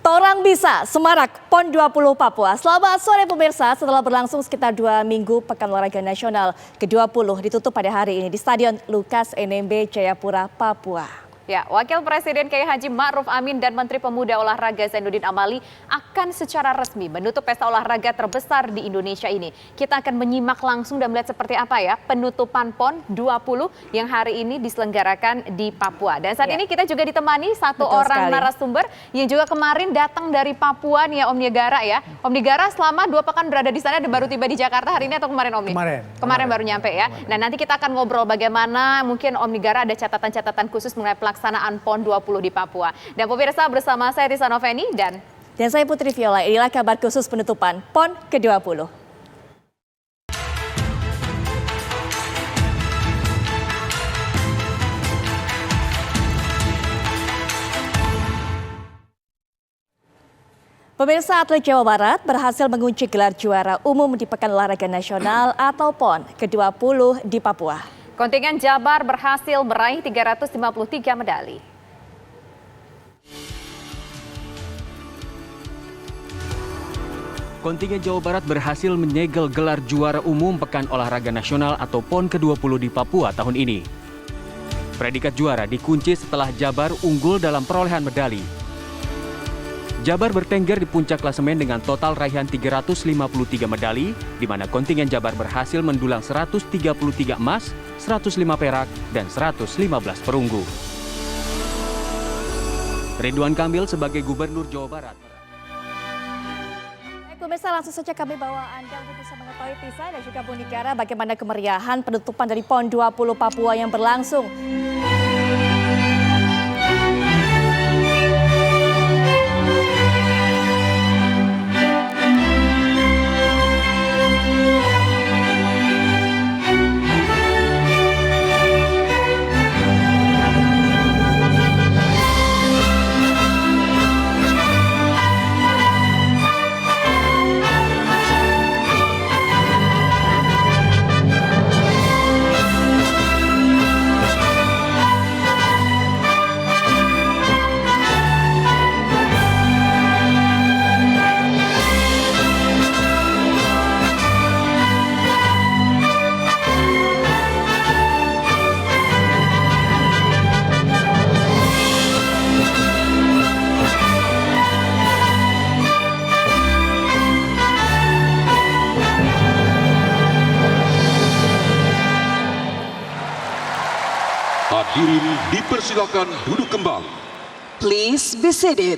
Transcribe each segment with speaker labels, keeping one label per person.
Speaker 1: Torang bisa, Semarak, PON 20 Papua. Selamat sore pemirsa, setelah berlangsung sekitar 2 minggu Pekan Olahraga Nasional ke-20 ditutup pada hari ini di Stadion Lukas NMB Jayapura, Papua.
Speaker 2: Ya, Wakil Presiden Kiai Haji Ma'ruf Amin dan Menteri Pemuda Olahraga Zainuddin Amali akan secara resmi menutup pesta olahraga terbesar di Indonesia ini. Kita akan menyimak langsung dan melihat seperti apa ya penutupan PON 20 yang hari ini diselenggarakan di Papua. Dan saat ini kita juga ditemani satu orang narasumber yang juga kemarin datang dari Papua nih ya, Om Nigara ya. Om Nigara selama 2 pekan berada di sana dan baru tiba di Jakarta hari ini atau kemarin Om? Kemarin baru nyampe ya. Nah nanti kita akan ngobrol bagaimana mungkin Om Nigara ada catatan-catatan khusus mengenai pelaksanaan PON 20 di Papua. Dan pemirsa bersama saya Risa Noveni dan
Speaker 1: saya Putri Viola. Inilah kabar khusus penutupan PON ke-20. Pemirsa, atlet Jawa Barat berhasil mengunci gelar juara umum di Pekan Olahraga Nasional atau PON ke-20 di Papua.
Speaker 2: Kontingen Jabar berhasil meraih 353 medali.
Speaker 3: Kontingen Jawa Barat berhasil menyegel gelar juara umum Pekan Olahraga Nasional atau PON ke-20 di Papua tahun ini. Predikat juara dikunci setelah Jabar unggul dalam perolehan medali. Jabar bertengger di puncak klasemen dengan total raihan 353 medali, di mana kontingen Jabar berhasil mendulang 133 emas, 105 perak, dan 115 perunggu. Ridwan Kamil sebagai Gubernur Jawa Barat.
Speaker 1: Baik pemirsa, langsung saja kami bawa Anda untuk bisa mengetahui Tisa dan juga Bu Nigara bagaimana kemeriahan penutupan dari PON 20 Papua yang berlangsung.
Speaker 4: Hadirin dipersilakan duduk kembali.
Speaker 5: Please be seated.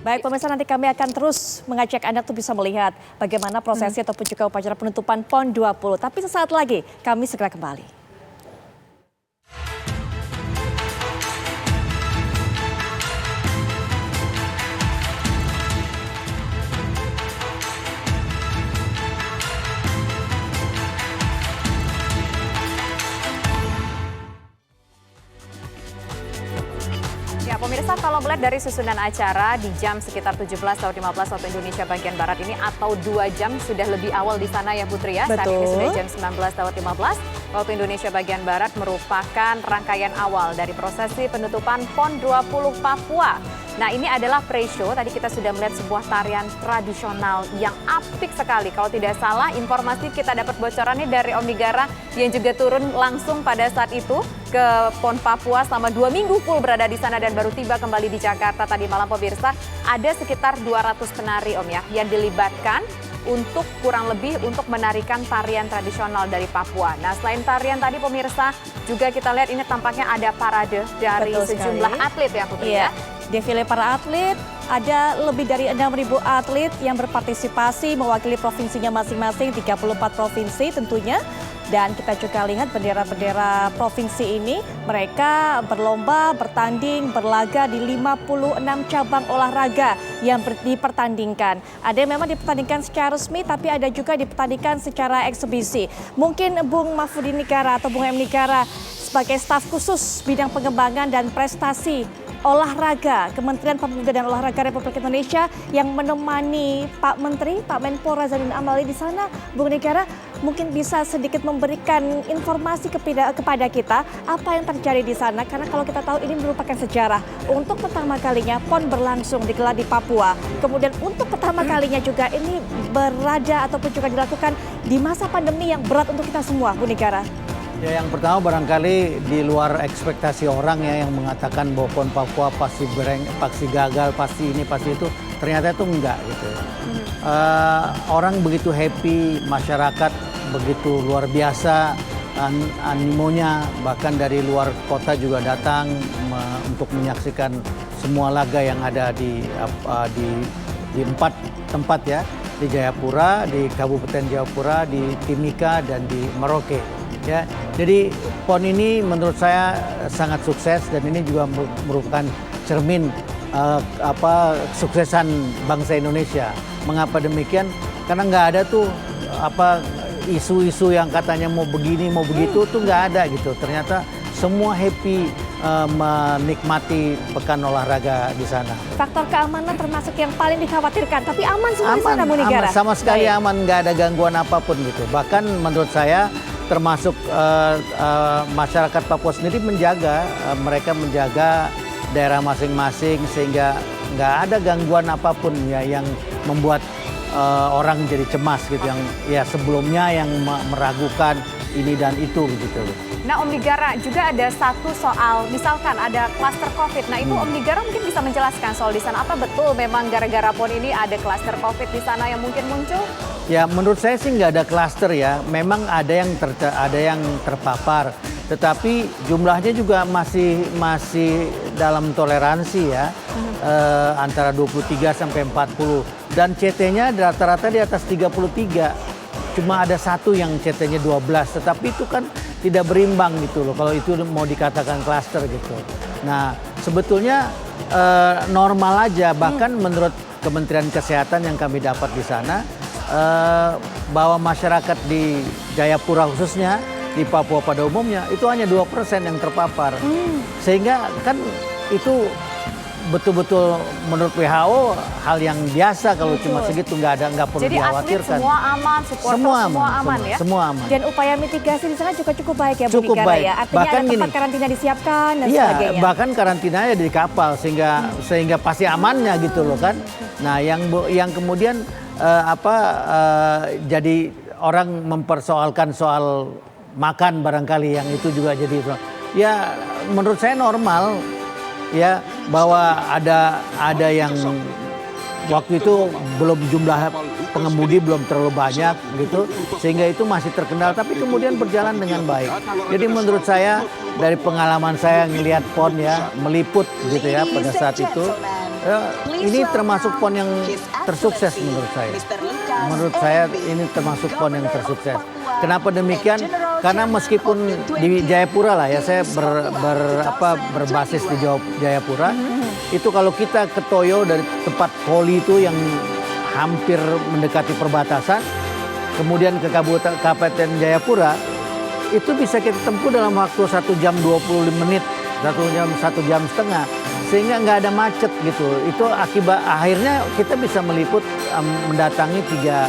Speaker 1: Baik pemirsa, nanti kami akan terus mengajak Anda untuk bisa melihat bagaimana prosesi ataupun juga upacara penutupan PON 20. Tapi sesaat lagi kami segera kembali.
Speaker 2: Ya, pemirsa, kalau melihat dari susunan acara di jam sekitar 17.15 waktu Indonesia bagian Barat ini atau 2 jam sudah lebih awal di sana ya Putri ya. Saat ini sudah jam 19.15 waktu Indonesia bagian Barat merupakan rangkaian awal dari prosesi penutupan PON 20 Papua. Nah, ini adalah pre-show. Tadi kita sudah melihat sebuah tarian tradisional yang apik sekali. Kalau tidak salah, informasi kita dapat bocorannya dari Om Nigara yang juga turun langsung pada saat itu ke PON Papua selama 2 minggu full berada di sana dan baru tiba kembali di Jakarta tadi malam pemirsa. Ada sekitar 200 penari Om ya yang dilibatkan untuk kurang lebih untuk menarikan tarian tradisional dari Papua. Nah, selain tarian tadi pemirsa, juga kita lihat ini tampaknya ada parade dari sejumlah atlet ya Putri ya.
Speaker 1: Defile para atlet, ada lebih dari 6.000 atlet yang berpartisipasi mewakili provinsinya masing-masing, 34 provinsi tentunya. Dan kita juga lihat bendera-bendera provinsi ini, mereka berlomba, bertanding, berlaga di 56 cabang olahraga yang dipertandingkan. Ada yang memang dipertandingkan secara resmi, tapi ada juga dipertandingkan secara eksebisi. Mungkin Bung Mahfudin Nigara atau Bung M. Nigara sebagai staf khusus bidang pengembangan dan prestasi olahraga Kementerian Pemuda dan Olahraga Republik Indonesia yang menemani Pak Menteri, Pak Menpora Zainuddin Amali di sana, Bung Nigara mungkin bisa sedikit memberikan informasi kepada kita apa yang terjadi di sana, karena kalau kita tahu ini merupakan sejarah. Untuk pertama kalinya PON berlangsung digelar di Papua, kemudian untuk pertama kalinya juga ini berada ataupun juga dilakukan di masa pandemi yang berat untuk kita semua, Bung Nigara.
Speaker 6: Ya, yang pertama barangkali di luar ekspektasi orang ya yang mengatakan bahwa PON Papua pasti gagal, pasti ini, pasti itu. Ternyata itu enggak gitu. Orang begitu happy, masyarakat begitu luar biasa animonya, bahkan dari luar kota juga datang untuk menyaksikan semua laga yang ada di 4 tempat ya, di Jayapura, di Kabupaten Jayapura, di Timika dan di Merauke. Ya, jadi PON ini menurut saya sangat sukses dan ini juga merupakan cermin kesuksesan bangsa Indonesia. Mengapa demikian? Karena nggak ada tuh isu-isu yang katanya mau begini mau begitu tuh nggak ada gitu. Ternyata semua happy menikmati pekan olahraga di sana.
Speaker 1: Faktor keamanan termasuk yang paling dikhawatirkan, tapi aman semua di sana, Bung Nigara.
Speaker 6: Sama sekali aman, nggak ada gangguan apapun gitu. Bahkan menurut saya termasuk masyarakat Papua sendiri mereka menjaga daerah masing-masing sehingga nggak ada gangguan apapun ya yang membuat orang jadi cemas gitu, yang ya sebelumnya yang meragukan ini dan itu gitu.
Speaker 2: Nah, Om Nigara juga ada satu soal, misalkan ada klaster COVID. Nah, itu Om Nigara mungkin bisa menjelaskan soal di sana. Apa betul memang gara-gara PON ini ada klaster COVID di sana yang mungkin muncul?
Speaker 6: Ya, menurut saya sih nggak ada klaster ya. Memang ada yang terpapar, tetapi jumlahnya juga masih dalam toleransi ya, antara 23 sampai 40. Dan CT-nya rata-rata di atas 33. Cuma ada satu yang CT-nya 12, tetapi itu kan tidak berimbang gitu loh kalau itu mau dikatakan klaster gitu. Nah, sebetulnya normal aja, bahkan menurut Kementerian Kesehatan yang kami dapat di sana, bahwa masyarakat di Jayapura khususnya, di Papua pada umumnya itu hanya 2% yang terpapar. Sehingga kan itu betul-betul menurut WHO hal yang biasa kalau cuma segitu, nggak perlu
Speaker 2: jadi
Speaker 6: dikhawatirkan.
Speaker 2: Jadi atlet semua aman, supporter semua aman ya?
Speaker 6: Semua aman.
Speaker 1: Dan upaya mitigasi di sana juga cukup baik ya, Bung Nigara ya? Artinya bahkan ada tempat karantina disiapkan dan sebagainya. Iya,
Speaker 6: bahkan karantinanya di kapal sehingga pasti amannya gitu loh kan. Nah, yang kemudian jadi orang mempersoalkan soal makan barangkali, yang itu juga jadi ya menurut saya normal. Ya, bahwa ada yang waktu itu belum jumlah pengemudi belum terlalu banyak gitu, sehingga itu masih terkendal, tapi kemudian berjalan dengan baik. Jadi menurut saya dari pengalaman saya ngelihat PON ya meliput gitu ya pada saat itu, Ini termasuk PON yang tersukses menurut saya. Menurut saya ini termasuk PON yang tersukses. Kenapa demikian? Karena meskipun di Jayapura lah ya, saya berbasis di Jayapura. Itu kalau kita ke Toyo dari tempat poli itu yang hampir mendekati perbatasan, kemudian ke Kabupaten Jayapura, itu bisa kita tempuh dalam waktu 1 jam 25 menit, 1 jam setengah, sehingga nggak ada macet gitu. Itu akibat akhirnya kita bisa meliput mendatangi tiga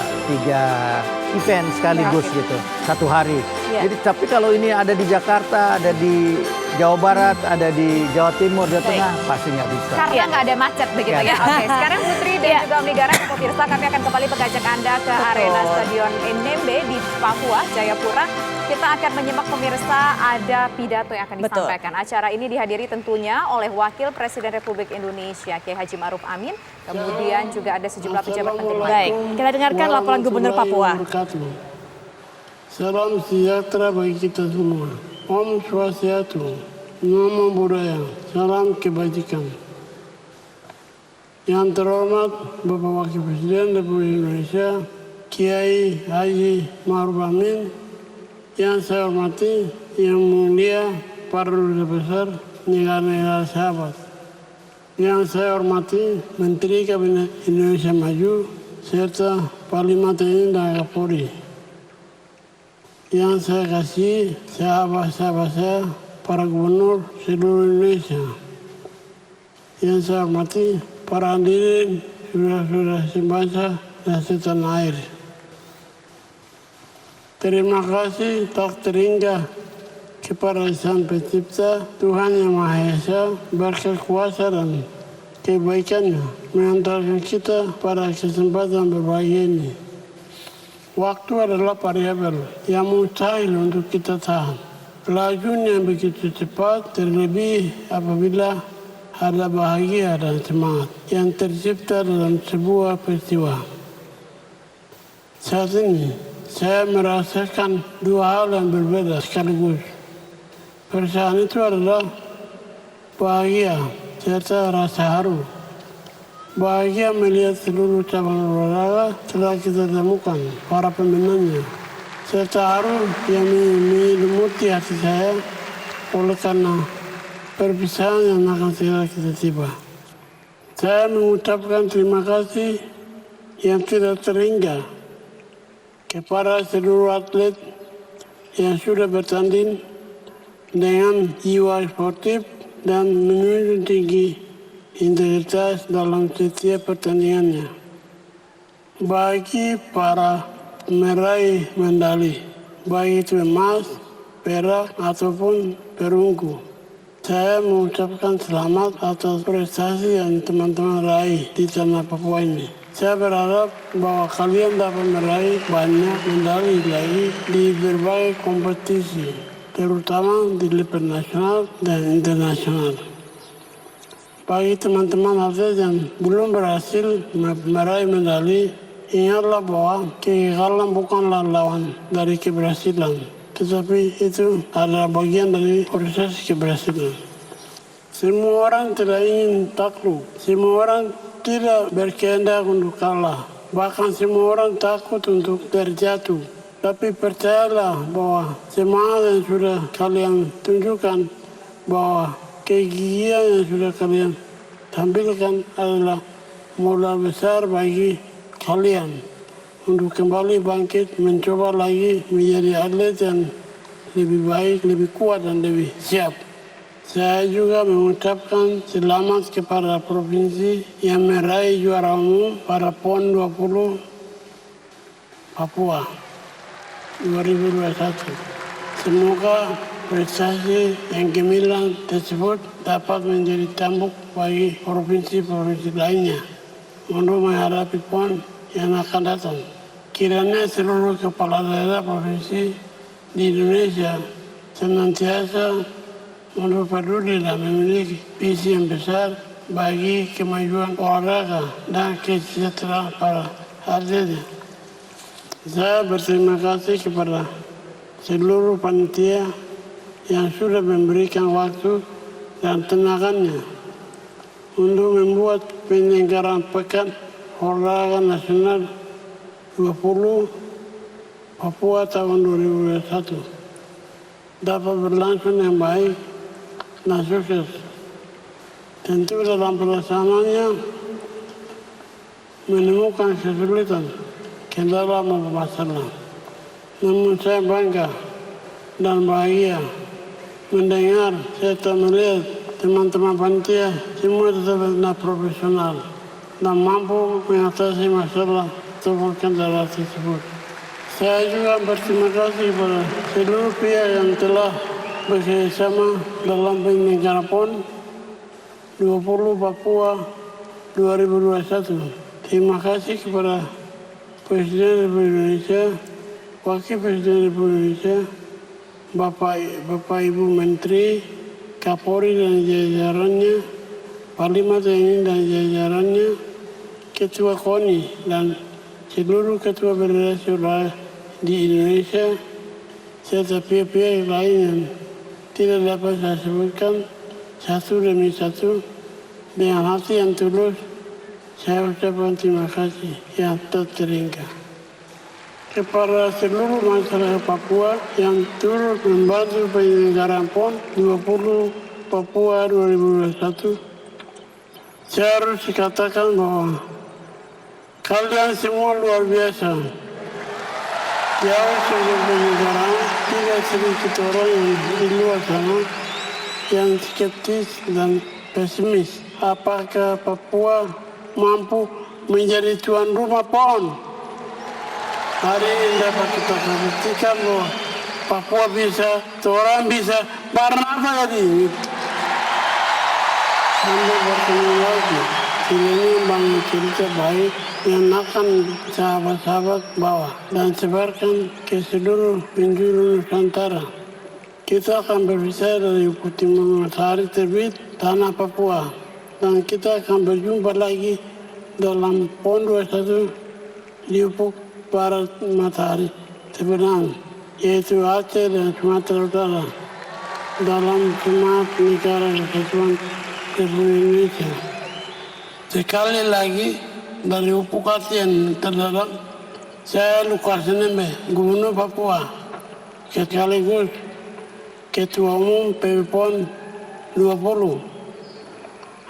Speaker 6: event sekaligus gitu satu hari. Jadi tapi kalau ini ada di Jakarta, ada di Jawa Barat, ada di Jawa Timur, Jawa Tengah, pasti nggak bisa.
Speaker 2: Karena nggak ada macet begitu ya. Oke, sekarang Putri dan juga Om Negara, pemirsa, kami akan kembali mengajak Anda ke arena Stadion Enembe di Papua, Jayapura. Kita akan menyimak, pemirsa, ada pidato yang akan disampaikan. Acara ini dihadiri tentunya oleh Wakil Presiden Republik Indonesia, Kiai Haji Ma'ruf Amin. Kemudian juga ada sejumlah pejabat penting.
Speaker 1: Baik, kita dengarkan laporan Gubernur Papua.
Speaker 7: Salam sejahtera bagi kita semua. Om Swastiastu, Namo Buddhaya, salam kebajikan. Yang terhormat Bapak Wakil Presiden Republik Indonesia, Kiai Haji Ma'ruf Amin, yang saya hormati, yang mulia para duta besar negara-negara sahabat, yang saya hormati Menteri Kabinet Indonesia Maju serta Panglima TNI dan Kapolri, yang saya kasih sahabat-sahabat saya, para gubernur seluruh Indonesia, yang saya hormati para hadirin, saudara-saudara sebangsa dan setanah air. Terima kasih tak terhingga kepada Sang Pencipta, Tuhan Yang Maha Esa, berkat kuasa dan kebaikannya mengantarkan kita pada kesempatan berbahagia ini. Waktu adalah variabel yang mustahil untuk kita tahan. Lajunya begitu cepat, terlebih apabila ada bahagia dan semangat yang tercipta dalam sebuah peristiwa. Saat ini, saya merasakan dua hal yang berbeda sekaligus. Perasaan itu adalah bahagia serta rasa haru. Bahagia melihat seluruh cabang olahraga telah kita temukan para pemenangnya. Serta haru yang menyelimuti hati saya oleh karena perpisahan yang akan segera kita tiba. Saya mengucapkan terima kasih yang tidak terhingga kepada seluruh atlet yang sudah bertanding dengan jiwa sportif dan menunjukkan tinggi integritas dalam setiap pertandingannya. Bagi para meraih medali, baik itu emas, perak, ataupun perunggu, saya mengucapkan selamat atas prestasi yang teman-teman raih di tanah Papua ini. Saya berharap bahwa kalian dapat meraih banyak medali lagi di berbagai kompetisi, terutama di level nasional dan internasional. Bagi teman-teman atlet yang belum berhasil meraih medali, ingatlah bahwa kegagalan bukanlah lawan dari keberhasilan, tetapi itu adalah bagian dari proses keberhasilan. Semua orang tidak ingin takluk, semua orang tidak berkehendak untuk kalah. Bahkan semua orang takut untuk terjatuh. Tapi percayalah bahwa semangat yang sudah kalian tunjukkan, bahwa kegigihan yang sudah kalian tampilkan adalah modal besar bagi kalian untuk kembali bangkit, mencoba lagi menjadi atlet yang lebih baik, lebih kuat dan lebih siap. Saya juga mengucapkan selamat kepada provinsi yang meraih juara umum pada PON 20 Papua 2021. Semoga prestasi yang gemilang tersebut dapat menjadi tambuk bagi provinsi-provinsi lainnya untuk menghadapi PON yang akan datang. Kiranya seluruh kepala daerah provinsi di Indonesia senantiasa peduli dan memiliki visi yang besar bagi kemajuan olahraga dan kesejahteraan para atletnya. Saya berterima kasih kepada seluruh panitia yang sudah memberikan waktu dan tenaganya untuk membuat penyelenggaraan Pekan Olahraga Nasional 20 Papua tahun 2021 dapat berlangsung yang baik dan sukses. Tentu dalam pelaksanaannya menemukan kesulitan, kendala maupun masalah. Namun saya bangga dan bahagia mendengar serta melihat teman-teman panitia semua tetap benar profesional dan mampu mengatasi masalah ataupun kendala tersebut. Saya juga berterima kasih kepada seluruh pihak yang telah bekerjasama dalam penyelenggaraan PON 20 Papua 2021. Terima kasih kepada Presiden Republik Indonesia, Wakil Presiden Republik Indonesia, Bapak Ibu Menteri, Kapolri dan jajarannya, Panglima TNI dan jajarannya, Ketua KONI dan seluruh Ketua Federasi Olahraga di Indonesia, serta pihak-pihak lain yang tidak dapat saya sebutkan satu demi satu. Dengan hati yang tulus, saya ucapkan terima kasih yang tak terhingga kepada seluruh masyarakat Papua yang turut membantu penyelenggaraan PON 20 Papua 2021. Saya harus dikatakan bahwa kalian semua luar biasa. Jauh sebelum penyelenggaraan, tidak sedikit orang yang di luar sana yang skeptis dan pesimis. Apakah Papua mampu menjadi tuan rumah PON? Hari ini dapat kita buktikan bahwa Papua bisa, orang bisa, karena apa tadi? Sambil bertemu lagi, ini membangun cerita baik yang akan sahabat-sahabat bawa dan sebarkan ke seluruh penjuru Nusantara. Kita akan berpisah dari ufuk timur matahari terbit tanah Papua dan kita akan berjumpa lagi dalam PON 21 di ufuk barat matahari sebenarnya, yaitu Aceh dan Sumatera Utara dalam semangat negara kesatuan Republik Indonesia. Sekali lagi dari ufuk hati yang terdalam, saya Lukas NMB, Gubernur Papua, sekaligus Ketua Umum PB PON 20.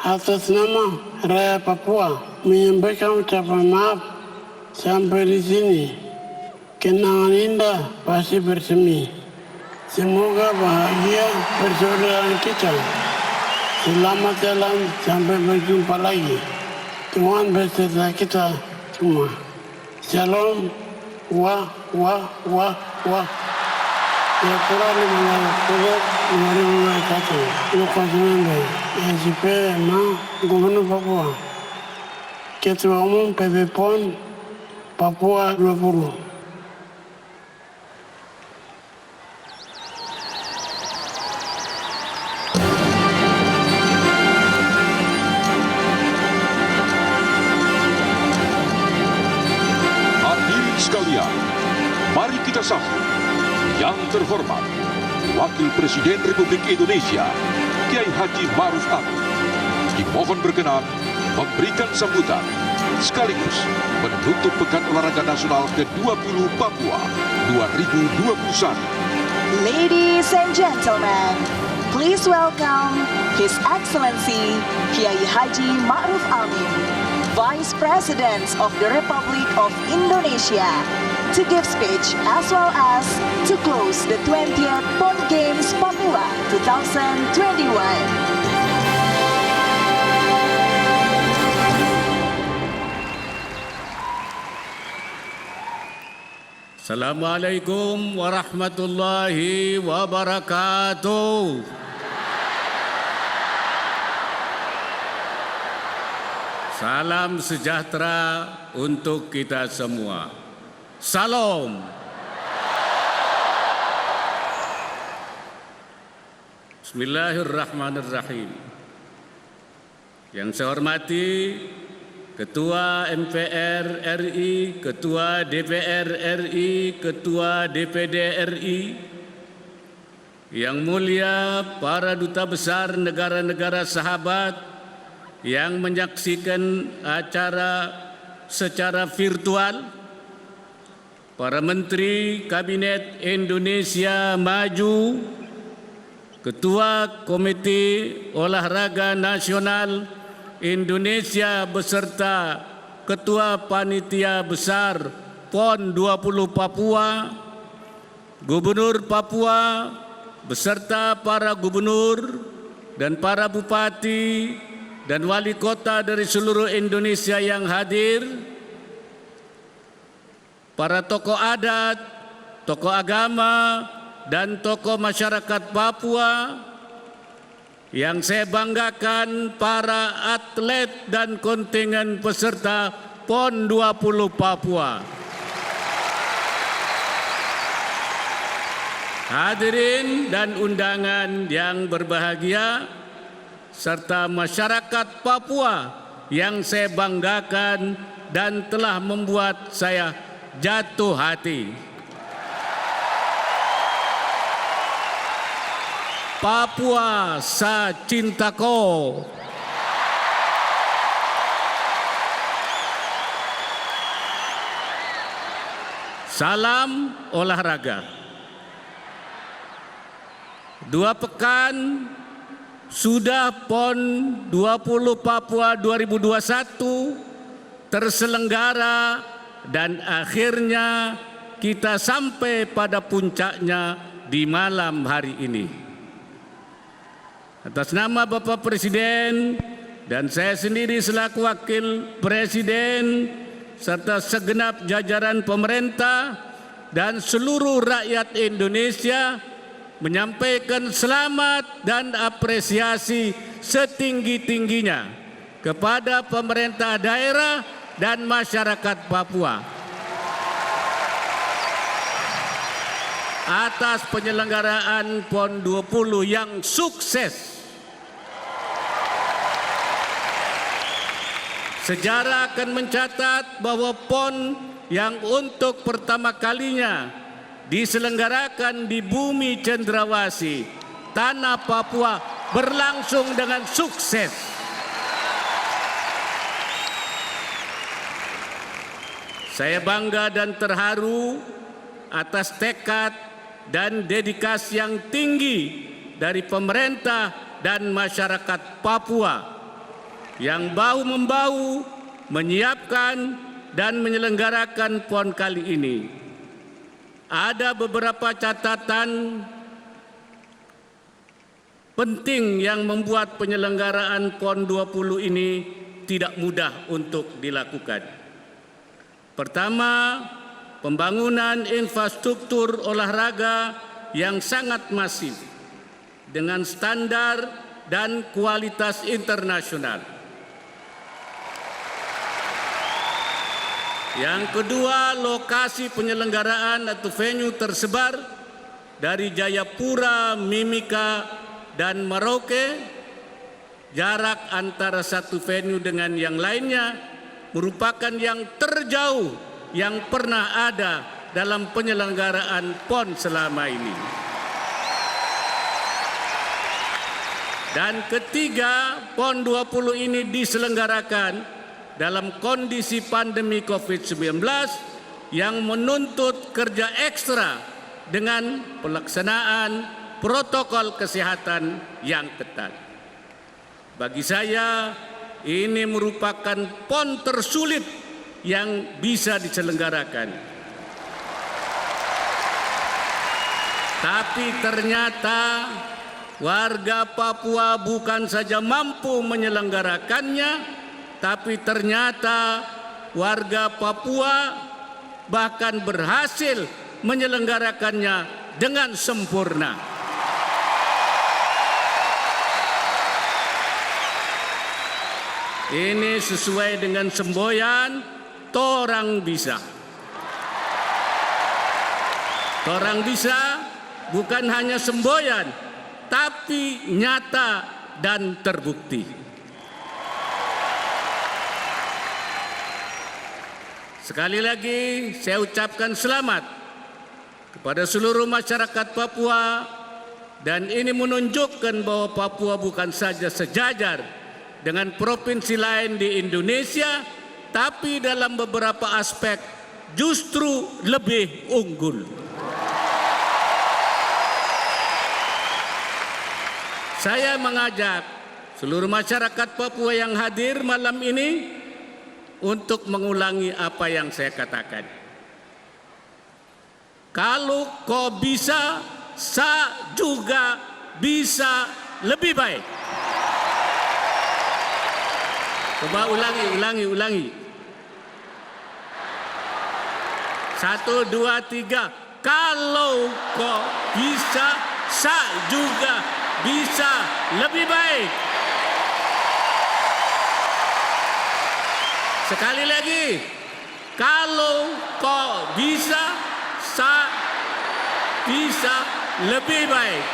Speaker 7: Atas nama rakyat Papua menyampaikan ucapan maaf sampai di sini. Kenangan indah pasti bersemi. Semoga bahagia persaudaraan kita. Selamat jalan sampai berjumpa lagi. Tuhan beserta kita semua. Shalom. Wah. Jayapura 2021. Lukas NMB, SIP Gubernur Papua. Ketua Umum PB PON Papua 20.
Speaker 4: Hadirin sekalian, mari kita sambut yang terhormat Wakil Presiden Republik Indonesia Kiai Haji Ma'ruf Amin. Dimohon berkenan memberikan sambutan sekaligus menutup Pekan Olahraga Nasional ke-20 Papua 2021.
Speaker 5: Ladies and gentlemen, please welcome His Excellency Kiai Haji Ma'ruf Amin, Vice President of the Republic of Indonesia, to give speech as well as to close the 20th PON Games Papua 2021.
Speaker 8: Assalamualaikum warahmatullahi wabarakatuh. Salam sejahtera untuk kita semua. Salam. Bismillahirrahmanirrahim. Yang saya hormati Ketua MPR RI, Ketua DPR RI, Ketua DPD RI, Yang mulia para duta besar negara-negara sahabat yang menyaksikan acara secara virtual, para Menteri Kabinet Indonesia Maju, Ketua Komite Olahraga Nasional Indonesia beserta Ketua Panitia Besar PON 20 Papua, Gubernur Papua beserta para gubernur dan para bupati dan wali kota dari seluruh Indonesia yang hadir, para tokoh adat, tokoh agama, dan tokoh masyarakat Papua, yang saya banggakan para atlet dan kontingen peserta PON 20 Papua. Hadirin dan undangan yang berbahagia, serta masyarakat Papua yang saya banggakan dan telah membuat saya jatuh hati. Papua sa cintaku. Salam olahraga. 2 pekan sudah PON 20 Papua 2021 terselenggara dan akhirnya kita sampai pada puncaknya di malam hari ini. Atas nama Bapak Presiden dan saya sendiri selaku Wakil Presiden serta segenap jajaran pemerintah dan seluruh rakyat Indonesia menyampaikan selamat dan apresiasi setinggi-tingginya kepada pemerintah daerah dan masyarakat Papua atas penyelenggaraan PON 20 yang sukses. Sejarah akan mencatat bahwa PON yang untuk pertama kalinya diselenggarakan di bumi cendrawasih, tanah Papua, berlangsung dengan sukses. Saya bangga dan terharu atas tekad dan dedikasi yang tinggi dari pemerintah dan masyarakat Papua yang bahu-membahu menyiapkan dan menyelenggarakan PON kali ini. Ada beberapa catatan penting yang membuat penyelenggaraan PON 20 ini tidak mudah untuk dilakukan. Pertama, pembangunan infrastruktur olahraga yang sangat masif dengan standar dan kualitas internasional. Yang kedua, lokasi penyelenggaraan atau venue tersebar dari Jayapura, Mimika, dan Merauke. Jarak antara satu venue dengan yang lainnya merupakan yang terjauh yang pernah ada dalam penyelenggaraan PON selama ini. Dan ketiga, PON 20 ini diselenggarakan dalam kondisi pandemi COVID-19 yang menuntut kerja ekstra dengan pelaksanaan protokol kesehatan yang ketat. Bagi saya, ini merupakan PON tersulit yang bisa diselenggarakan. Tapi ternyata warga Papua bukan saja mampu menyelenggarakannya, tapi ternyata warga Papua bahkan berhasil menyelenggarakannya dengan sempurna. Ini sesuai dengan semboyan, torang bisa. Torang bisa bukan hanya semboyan, tapi nyata dan terbukti. Sekali lagi saya ucapkan selamat kepada seluruh masyarakat Papua, dan ini menunjukkan bahwa Papua bukan saja sejajar dengan provinsi lain di Indonesia, tapi dalam beberapa aspek justru lebih unggul. Saya mengajak seluruh masyarakat Papua yang hadir malam ini untuk mengulangi apa yang saya katakan. Kalau kau bisa, sa juga bisa lebih baik. Coba ulangi. 1, 2, 3. Kalau kau bisa, sa juga bisa lebih baik. Sekali lagi. Kalau kau bisa, sa bisa lebih baik.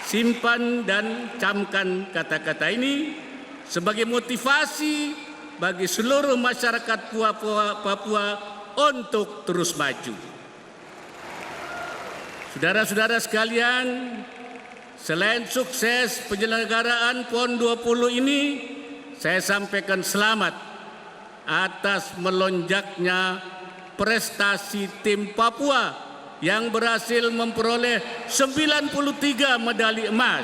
Speaker 8: Simpan dan camkan kata-kata ini sebagai motivasi bagi seluruh masyarakat Papua untuk terus maju. Saudara-saudara sekalian, selain sukses penyelenggaraan PON 20 ini, saya sampaikan selamat atas melonjaknya prestasi tim Papua yang berhasil memperoleh 93 medali emas.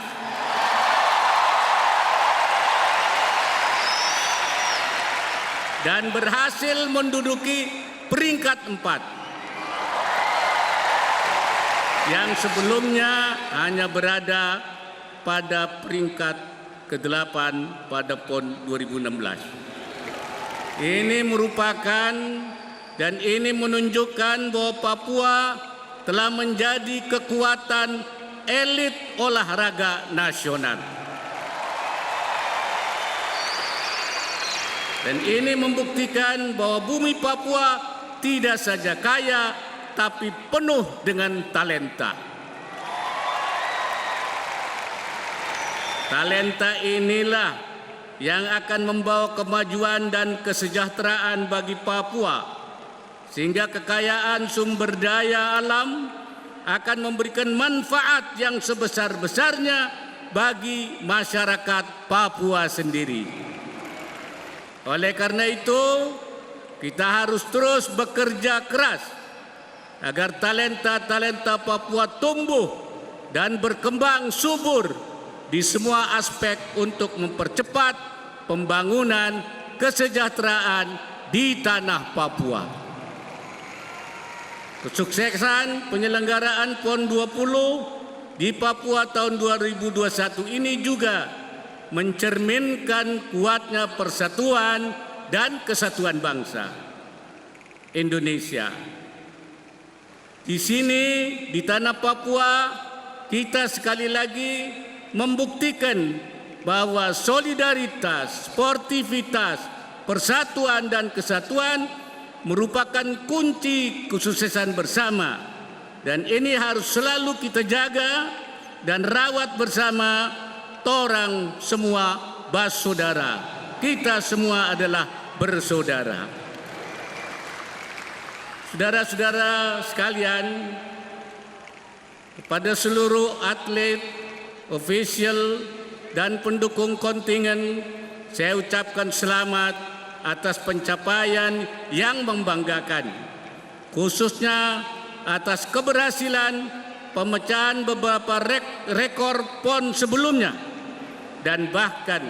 Speaker 8: Dan berhasil menduduki peringkat 4. Yang sebelumnya hanya berada pada peringkat ke-8 pada PON 2016. Ini merupakan dan ini menunjukkan bahwa Papua telah menjadi kekuatan elit olahraga nasional. Dan ini membuktikan bahwa bumi Papua tidak saja kaya, tapi penuh dengan talenta. Talenta inilah yang akan membawa kemajuan dan kesejahteraan bagi Papua, sehingga kekayaan sumber daya alam akan memberikan manfaat yang sebesar-besarnya bagi masyarakat Papua sendiri. Oleh karena itu, kita harus terus bekerja keras agar talenta-talenta Papua tumbuh dan berkembang subur di semua aspek untuk mempercepat pembangunan kesejahteraan di tanah Papua. Kesuksesan penyelenggaraan PON 20 di Papua tahun 2021 ini juga mencerminkan kuatnya persatuan dan kesatuan bangsa Indonesia. Di sini, di tanah Papua, kita sekali lagi membuktikan bahwa solidaritas, sportivitas, persatuan dan kesatuan merupakan kunci kesuksesan bersama, dan ini harus selalu kita jaga dan rawat bersama. Torang semua bersaudara, kita semua adalah bersaudara. Saudara-saudara sekalian, kepada seluruh atlet, ofisial dan pendukung kontingen, saya ucapkan selamat atas pencapaian yang membanggakan, khususnya atas keberhasilan pemecahan beberapa rekor PON sebelumnya, dan bahkan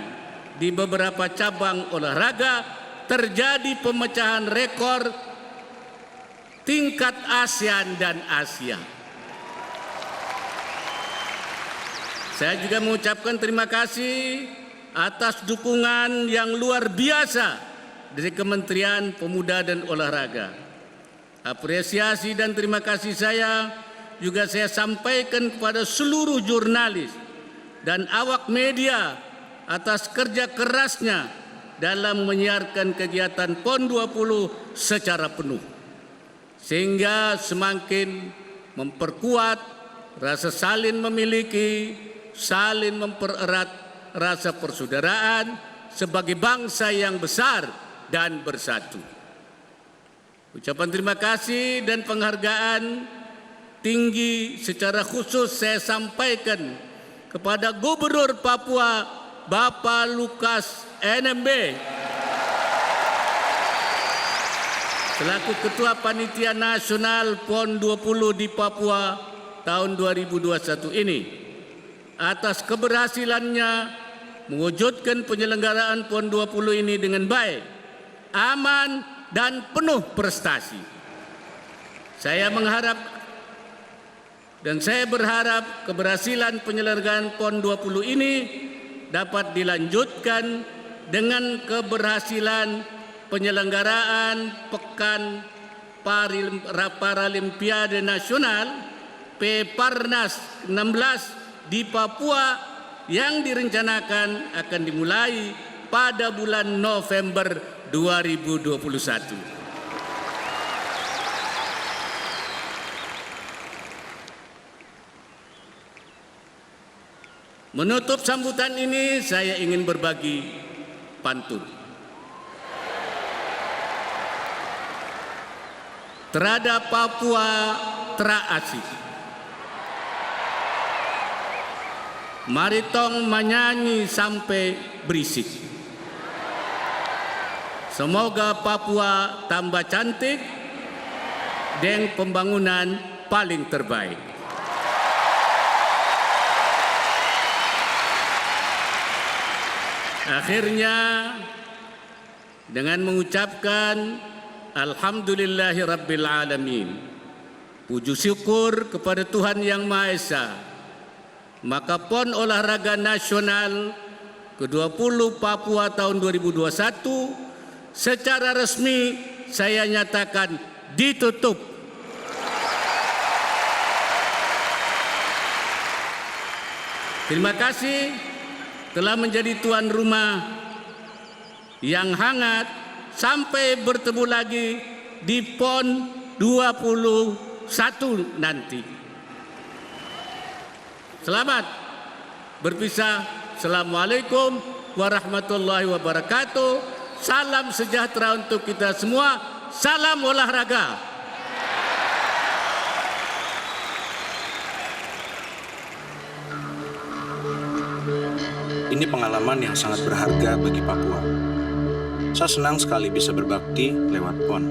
Speaker 8: di beberapa cabang olahraga terjadi pemecahan rekor tingkat ASEAN dan Asia. Saya juga mengucapkan terima kasih atas dukungan yang luar biasa dari Kementerian Pemuda dan Olahraga. Apresiasi dan terima kasih saya juga saya sampaikan kepada seluruh jurnalis dan awak media atas kerja kerasnya dalam menyiarkan kegiatan PON 20 secara penuh, sehingga semakin memperkuat rasa saling memiliki, saling mempererat rasa persaudaraan sebagai bangsa yang besar dan bersatu. Ucapan terima kasih dan penghargaan tinggi secara khusus saya sampaikan kepada Gubernur Papua Bapak Lukas NMB selaku Ketua Panitia Nasional PON 20 di Papua tahun 2021 ini atas keberhasilannya mewujudkan penyelenggaraan PON 20 ini dengan baik, aman, dan penuh prestasi. Saya berharap keberhasilan penyelenggaraan PON 20 ini dapat dilanjutkan dengan keberhasilan penyelenggaraan Pekan Paralimpiade Nasional Peparnas 16 di Papua yang direncanakan akan dimulai pada bulan November 2021. Menutup sambutan ini, saya ingin berbagi pantun. Terhadap Papua terasih, mari tong menyanyi sampai berisik. Semoga Papua tambah cantik dan pembangunan paling terbaik. Akhirnya dengan mengucapkan Alhamdulillahirabbil alamin, puji syukur kepada Tuhan Yang Maha Esa, maka PON Olahraga Nasional ke-20 Papua tahun 2021 secara resmi saya nyatakan ditutup. Terima kasih telah menjadi tuan rumah yang hangat. Sampai bertemu lagi di PON 21 nanti. Selamat berpisah. Assalamualaikum warahmatullahi wabarakatuh. Salam sejahtera untuk kita semua. Salam olahraga.
Speaker 9: Ini pengalaman yang sangat berharga bagi Papua. Saya senang sekali bisa berbakti lewat PON.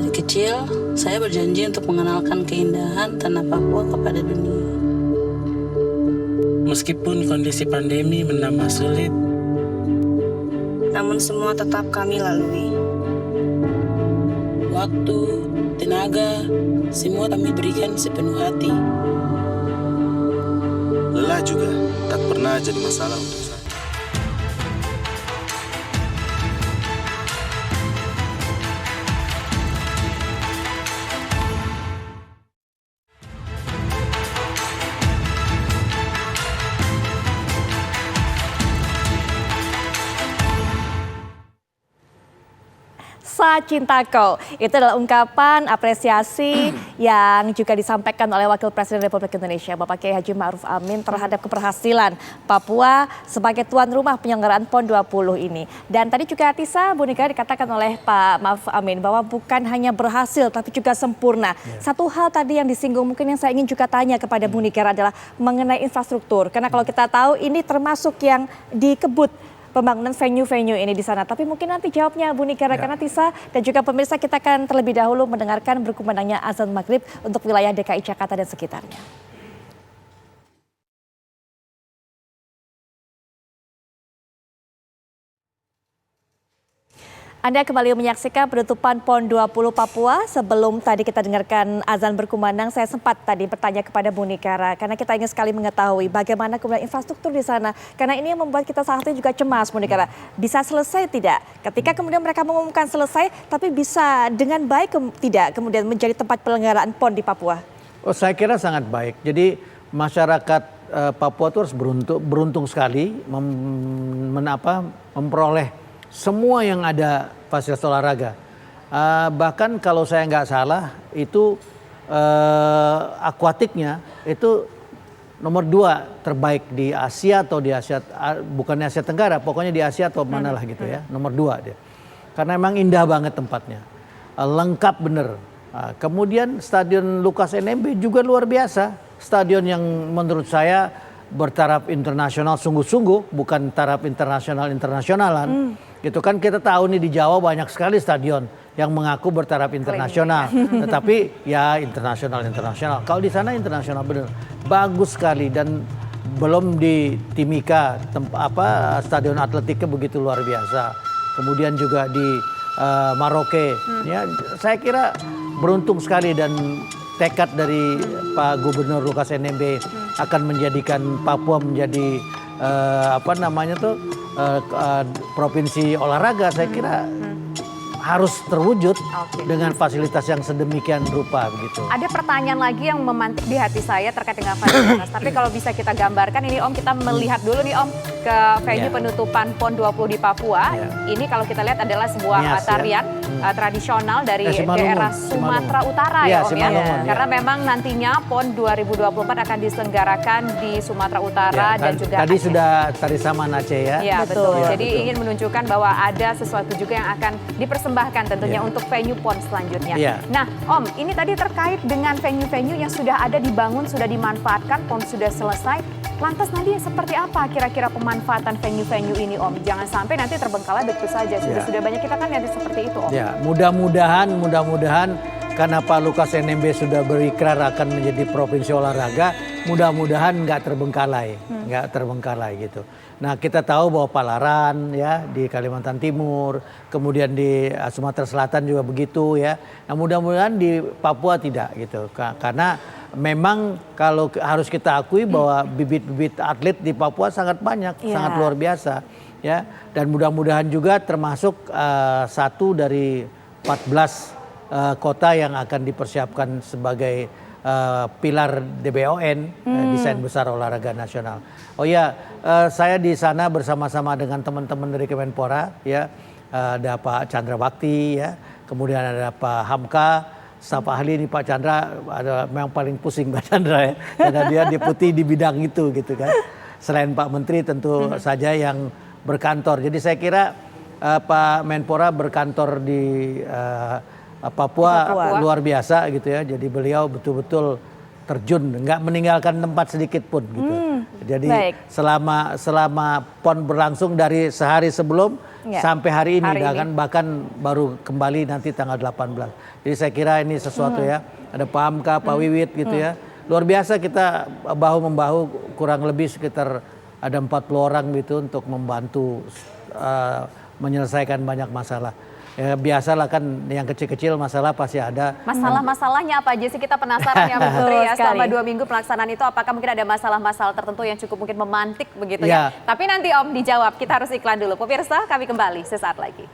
Speaker 10: Dari kecil, saya berjanji untuk mengenalkan keindahan tanah Papua kepada dunia.
Speaker 11: Meskipun kondisi pandemi menambah sulit,
Speaker 10: namun semua tetap kami lalui.
Speaker 11: waktu, tenaga, semua kami berikan sepenuh hati.
Speaker 9: Lelah juga tak pernah jadi masalah untuk saya.
Speaker 1: Sa Cintaku. Itu adalah ungkapan apresiasi yang juga disampaikan oleh Wakil Presiden Republik Indonesia Bapak Kiai Haji Ma'ruf Amin terhadap keberhasilan Papua sebagai tuan rumah penyelenggaraan PON 20 ini. Dan tadi juga Tisa, Bu Nika, dikatakan oleh Pak Ma'ruf Amin bahwa bukan hanya berhasil tapi juga sempurna. Satu hal tadi yang disinggung mungkin yang saya ingin juga tanya kepada Bu Nika adalah mengenai infrastruktur. Karena kalau kita tahu ini termasuk yang dikebut pembangunan venue-venue ini di sana. Tapi mungkin nanti jawabnya Bu Nika, karena Tisa dan juga pemirsa kita akan terlebih dahulu mendengarkan berkumandangnya azan maghrib untuk wilayah DKI Jakarta dan sekitarnya. Anda kembali menyaksikan penutupan PON 20 Papua. Sebelum tadi kita dengarkan azan berkumandang, saya sempat tadi bertanya kepada Bu Nika, karena kita ingin sekali mengetahui bagaimana kemudian infrastruktur di sana. Karena ini yang membuat kita saat ini juga cemas, Bu Nika. Bisa selesai tidak? Ketika kemudian mereka mengumumkan selesai, tapi bisa dengan baik tidak kemudian menjadi tempat penyelenggaraan PON di Papua?
Speaker 6: Oh, saya kira sangat baik. Jadi masyarakat Papua itu harus beruntung sekali memperoleh semua yang ada fasilitas olahraga. Bahkan kalau saya nggak salah itu akuatiknya itu nomor 2 terbaik di Asia atau di Asia, bukan di Asia Tenggara, pokoknya di Asia atau mana lah gitu ya, nomor 2 dia. Karena memang indah banget tempatnya, lengkap bener. Kemudian Stadion Lukas NMB juga luar biasa. stadion yang menurut saya bertaraf internasional sungguh-sungguh, bukan taraf internasionalan. Gitu kan kita tahu nih di Jawa banyak sekali stadion yang mengaku bertaraf internasional, tetapi ya internasional. Kalau di sana internasional benar, bagus sekali dan belum di Timika stadion atletiknya begitu luar biasa. Kemudian juga di Maroke, ya saya kira beruntung sekali dan tekad dari Pak Gubernur Lukas NMB akan menjadikan Papua menjadi provinsi olahraga. Saya kira harus terwujud dengan fasilitas yang sedemikian rupa begitu.
Speaker 2: Ada pertanyaan lagi yang memantik di hati saya terkait dengan fasilitas. Tapi kalau bisa kita gambarkan ini Om, kita melihat dulu nih Om ke venue penutupan PON 20 di Papua. Ini kalau kita lihat adalah sebuah tarian tradisional dari daerah Sumatera Utara ya Om ya. Karena memang nantinya PON 2024 akan diselenggarakan di Sumatera Utara dan juga
Speaker 6: tadi
Speaker 2: Aceh.
Speaker 6: sudah tari sama Aceh ya.
Speaker 2: Ya betul. Jadi ingin menunjukkan bahwa ada sesuatu juga yang akan dipersembahkan tentunya untuk venue PON selanjutnya. Nah Om, ini tadi terkait dengan venue-venue yang sudah ada dibangun, sudah dimanfaatkan, PON sudah selesai. Lantas nanti seperti apa kira-kira pemanfaatan venue-venue ini Om? Jangan sampai nanti terbengkalai begitu saja. Sudah banyak kita kan lihat seperti itu Om.
Speaker 6: Ya, mudah-mudahan karena Pak Lukas NMB sudah berikrar akan menjadi provinsi olahraga, mudah-mudahan nggak terbengkalai gitu. Nah kita tahu bahwa Palaran ya di Kalimantan Timur, kemudian di Sumatera Selatan juga begitu ya. Nah mudah-mudahan di Papua tidak gitu, karena memang kalau harus kita akui bahwa bibit-bibit atlet di Papua sangat banyak, sangat luar biasa ya. Dan mudah-mudahan juga termasuk satu dari 14 kota yang akan dipersiapkan sebagai pilar DBON, Desain Besar Olahraga Nasional. Oh ya, saya di sana bersama-sama dengan teman-teman dari Kemenpora ya, ada Pak Chandra Bakti ya, kemudian ada Pak Hamka, staf ahli ini Pak Chandra, ada memang paling pusing Pak Chandra ya, karena dia deputi di bidang itu gitu kan. Selain Pak Menteri tentu saja yang berkantor. Jadi saya kira Pak Menpora berkantor di Papua luar biasa gitu ya. Jadi beliau betul-betul terjun, nggak meninggalkan tempat sedikit pun gitu. Jadi selama PON berlangsung dari sehari sebelum sampai hari ini bahkan baru kembali nanti tanggal 18. Jadi saya kira ini sesuatu ya. Ada Pak Hamka, Pak Wiwit gitu ya. Luar biasa kita bahu-membahu, kurang lebih sekitar ada 40 orang gitu untuk membantu menyelesaikan banyak masalah. Ya, biasalah kan yang kecil-kecil masalah pasti ada.
Speaker 2: Masalah-masalahnya apa aja sih, kita penasaran ya Bu Putri ya, selama 2 minggu pelaksanaan itu apakah mungkin ada masalah-masalah tertentu yang cukup mungkin memantik begitu ya. Tapi nanti Om dijawab, kita harus iklan dulu. Pemirsa kami kembali sesaat lagi.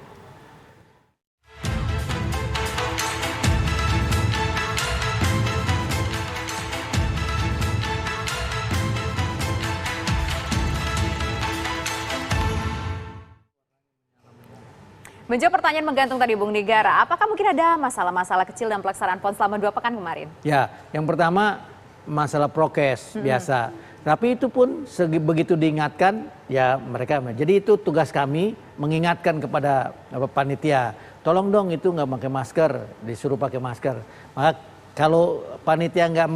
Speaker 2: Menjawab pertanyaan menggantung tadi Bung Nigara, apakah mungkin ada masalah-masalah kecil dalam pelaksanaan PON selama 2 pekan kemarin?
Speaker 6: Ya, yang pertama masalah prokes biasa. Tapi itu pun begitu diingatkan ya mereka. Jadi itu tugas kami mengingatkan kepada panitia. Tolong dong itu nggak pakai masker, disuruh pakai masker. Maka kalau panitia nggak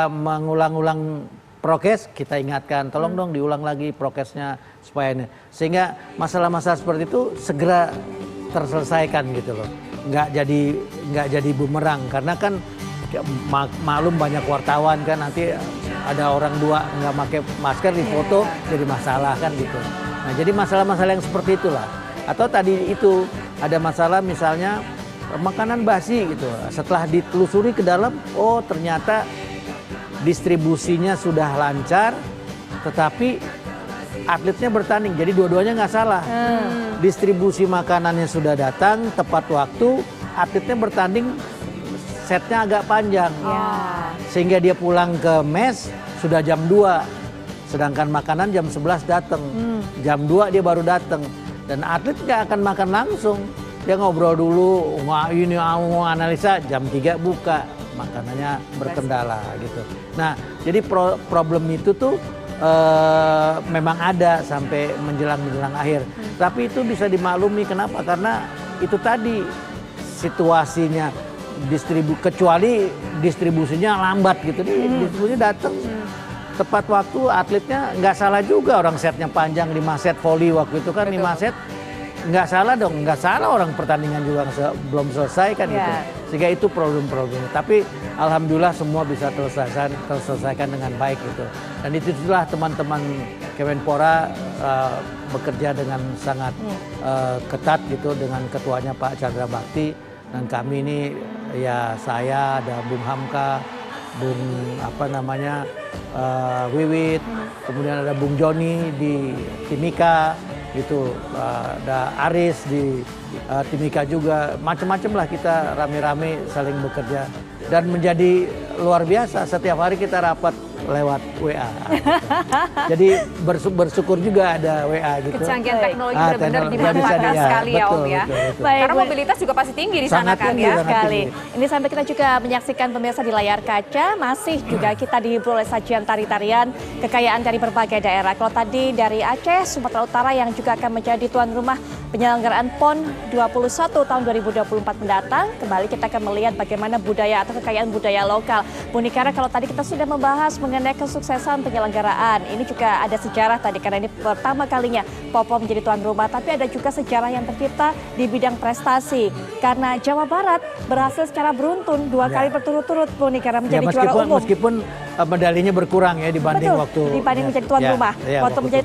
Speaker 6: mengulang-ulang prokes, kita ingatkan, tolong dong diulang lagi prokesnya supaya ini. Sehingga masalah-masalah seperti itu segera terselesaikan gitu loh. Nggak jadi bumerang, karena kan maklum banyak wartawan kan nanti ada orang dua nggak pakai masker di foto jadi masalah kan gitu. Nah jadi masalah-masalah yang seperti itulah. Atau tadi itu ada masalah misalnya makanan basi gitu. Setelah ditelusuri ke dalam, oh ternyata distribusinya sudah lancar, tetapi atletnya bertanding, jadi dua-duanya nggak salah. Distribusi makanannya sudah datang tepat waktu, atletnya bertanding setnya agak panjang, sehingga dia pulang ke mes sudah jam 2, sedangkan makanan jam 11 datang, jam 2 dia baru datang, dan atlet nggak akan makan langsung, dia ngobrol dulu, ini mau analisa, jam 3 buka. Makanannya berkendala gitu. Nah, jadi problem itu tuh memang ada sampai menjelang akhir. Tapi itu bisa dimaklumi kenapa? Karena itu tadi situasinya kecuali distribusinya lambat gitu. Distribusinya datang tepat waktu, atletnya nggak salah juga, orang setnya panjang 5 set volley waktu itu kan. 5 set nggak salah dong, nggak salah orang pertandingan juga belum selesai kan gitu. Sehingga itu problem-problemnya. Tapi alhamdulillah semua bisa terselesaikan dengan baik gitu. Dan itulah teman-teman Kemenpora bekerja dengan sangat ketat gitu dengan ketuanya Pak Chandra Bakti, dan kami ini ya saya ada Bung Hamka, Bung Wiwit, kemudian ada Bung Joni di Timika gitu, ada Aris di Timika juga, macam-macam lah kita rame-rame saling bekerja dan menjadi luar biasa. Setiap hari kita rapat lewat WA. Gitu. Jadi bersyukur juga ada WA gitu.
Speaker 2: Kecanggihan teknologi benar-benar dimanfaatkan sekali ya Om ya.
Speaker 6: Betul.
Speaker 2: Baik, karena mobilitas juga pasti tinggi di sana kan ya.
Speaker 1: Sekali. Ini sampai kita juga menyaksikan pemirsa di layar kaca, masih juga kita dihibur oleh sajian tari-tarian kekayaan dari berbagai daerah. Kalau tadi dari Aceh, Sumatera Utara yang juga akan menjadi tuan rumah penyelenggaraan PON 21 tahun 2024 mendatang. Kembali kita akan melihat bagaimana budaya atau kekayaan budaya lokal. Bu Nikara, kalau tadi kita sudah membahas mengenai kesuksesan penyelenggaraan, ini juga ada sejarah tadi karena ini pertama kalinya Papua menjadi tuan rumah, tapi ada juga sejarah yang tercipta di bidang prestasi karena Jawa Barat berhasil secara beruntun 2 kali berturut-turut Bu Nikara menjadi juara umum.
Speaker 6: Meskipun medalinya berkurang ya dibanding
Speaker 1: dibanding menjadi tuan rumah. Waktu menjadi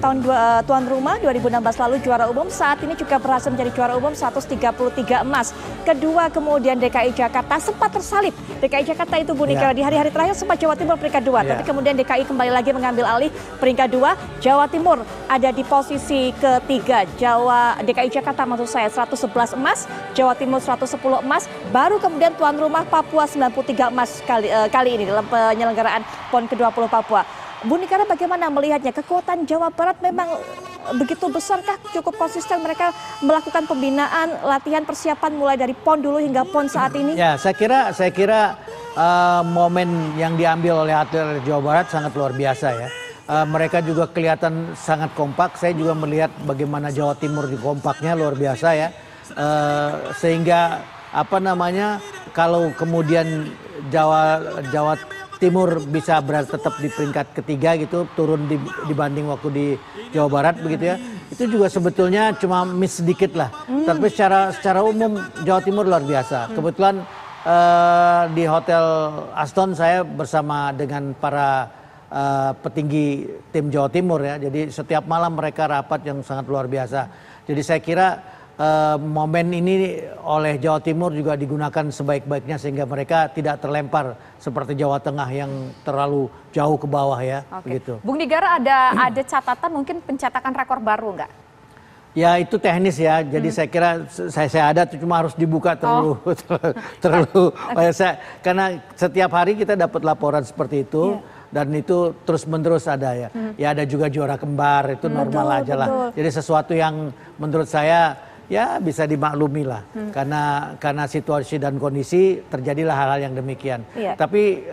Speaker 1: tuan rumah 2016 lalu juara umum, saat ini juga berhasil menjadi juara umum 133 emas. Kedua kemudian DKI Jakarta sempat tersalip. DKI Jakarta itu Bu Nikara di hari-hari terakhir sempat Jawa Timur peringkat 2, tapi kemudian DKI kembali lagi mengambil alih peringkat 2. Jawa Timur ada di posisi ketiga. DKI Jakarta maksud saya 111 emas, Jawa Timur 110 emas, baru kemudian tuan rumah Papua 93 emas kali ini dalam penyelenggaraan PON ke-20 Papua. Bu Nikara bagaimana melihatnya? Kekuatan Jawa Barat memang begitu besarkah, cukup konsisten mereka melakukan pembinaan, latihan, persiapan mulai dari PON dulu hingga PON saat ini?
Speaker 6: Ya, saya kira momen yang diambil oleh atlet Jawa Barat sangat luar biasa ya. Mereka juga kelihatan sangat kompak. Saya juga melihat bagaimana Jawa Timur di kompaknya luar biasa ya. Sehingga kalau kemudian Jawa Timur bisa berada tetap di peringkat ketiga gitu, turun dibanding waktu di Jawa Barat begitu ya. Itu juga sebetulnya cuma miss sedikit lah. Tapi secara umum Jawa Timur luar biasa. Kebetulan di Hotel Aston saya bersama dengan para petinggi tim Jawa Timur ya. Jadi setiap malam mereka rapat yang sangat luar biasa. Jadi saya kira momen ini oleh Jawa Timur juga digunakan sebaik-baiknya sehingga mereka tidak terlempar seperti Jawa Tengah yang terlalu jauh ke bawah ya. Begitu.
Speaker 2: Bung Nigara ada catatan mungkin pencetakan rekor baru nggak?
Speaker 6: Ya itu teknis ya, jadi saya kira saya ada cuma harus dibuka terlalu karena setiap hari kita dapat laporan seperti itu. Dan itu terus-menerus ada ya. Ya ada juga juara kembar, itu normal aja lah. Jadi sesuatu yang menurut saya ya bisa dimaklumi lah. Karena situasi dan kondisi terjadilah hal-hal yang demikian. Tapi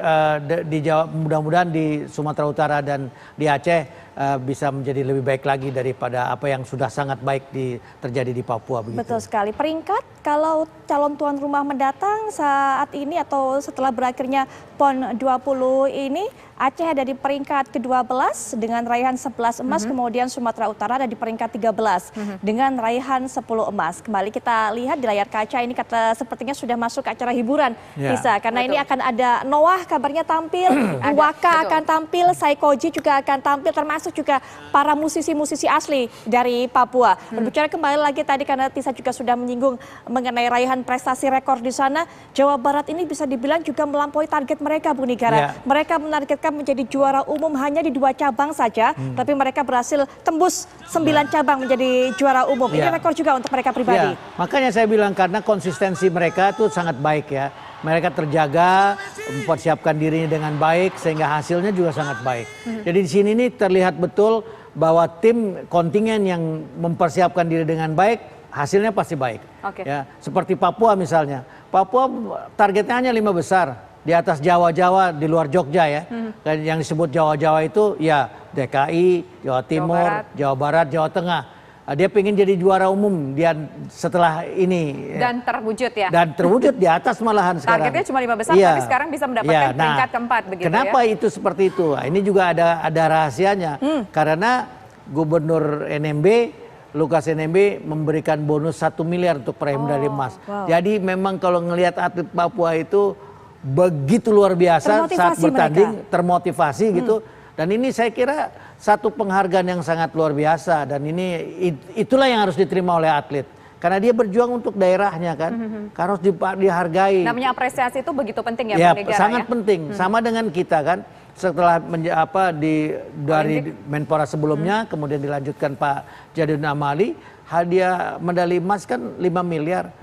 Speaker 6: di Jawa, mudah-mudahan di Sumatera Utara dan di Aceh bisa menjadi lebih baik lagi daripada apa yang sudah sangat baik terjadi di Papua. Begitu.
Speaker 1: Betul sekali. Peringkat kalau calon tuan rumah mendatang saat ini atau setelah berakhirnya PON 20 ini, Aceh ada di peringkat ke-12 dengan raihan 11 emas, kemudian Sumatera Utara ada di peringkat 13 dengan raihan 10 emas. Kembali kita lihat di layar kaca ini sepertinya sudah masuk ke acara hiburan, Tisa, karena ini akan ada Noah kabarnya tampil, Waka akan tampil, Saikoji juga akan tampil, termasuk juga para musisi-musisi asli dari Papua. Berbicara kembali lagi tadi karena Tisa juga sudah menyinggung mengenai raihan prestasi rekor di sana, Jawa Barat ini bisa dibilang juga melampaui target mereka, Bu Nigara. Mereka menargetkan menjadi juara umum hanya di 2 cabang saja, tapi mereka berhasil tembus 9 cabang menjadi juara umum. Ini rekor juga untuk mereka pribadi.
Speaker 6: Makanya saya bilang karena konsistensi mereka itu sangat baik ya. Mereka terjaga, mempersiapkan dirinya dengan baik sehingga hasilnya juga sangat baik. Jadi di sini nih terlihat betul bahwa tim kontingen yang mempersiapkan diri dengan baik, hasilnya pasti baik. Ya, seperti Papua misalnya. Papua targetnya hanya 5 besar. Di atas Jawa-Jawa di luar Jogja ya. Dan yang disebut Jawa-Jawa itu ya DKI, Jawa Timur, Jawa Barat, Jawa Tengah. dia pengen jadi juara umum dia setelah ini.
Speaker 2: Dan terwujud ya?
Speaker 6: Dan terwujud di atas malahan sekarang.
Speaker 2: Targetnya cuma 5 besar, tapi sekarang bisa mendapatkan peringkat keempat begitu
Speaker 6: kenapa
Speaker 2: ya?
Speaker 6: itu seperti itu? Nah, ini juga ada rahasianya. Karena Gubernur NMB, Lukas NMB memberikan bonus 1 miliar untuk peraih medali emas. Jadi memang kalau ngelihat atlet Papua itu begitu luar biasa saat bertanding, termotivasi gitu. Dan ini saya kira satu penghargaan yang sangat luar biasa dan itulah yang harus diterima oleh atlet. Karena dia berjuang untuk daerahnya kan, harus dihargai.
Speaker 2: Namanya apresiasi itu begitu penting ya, Bung Negara,
Speaker 6: sangat penting. Sama dengan kita kan, setelah dari Menpora sebelumnya, kemudian dilanjutkan Pak Jadun Amali, hadiah medali emas kan 5 miliar.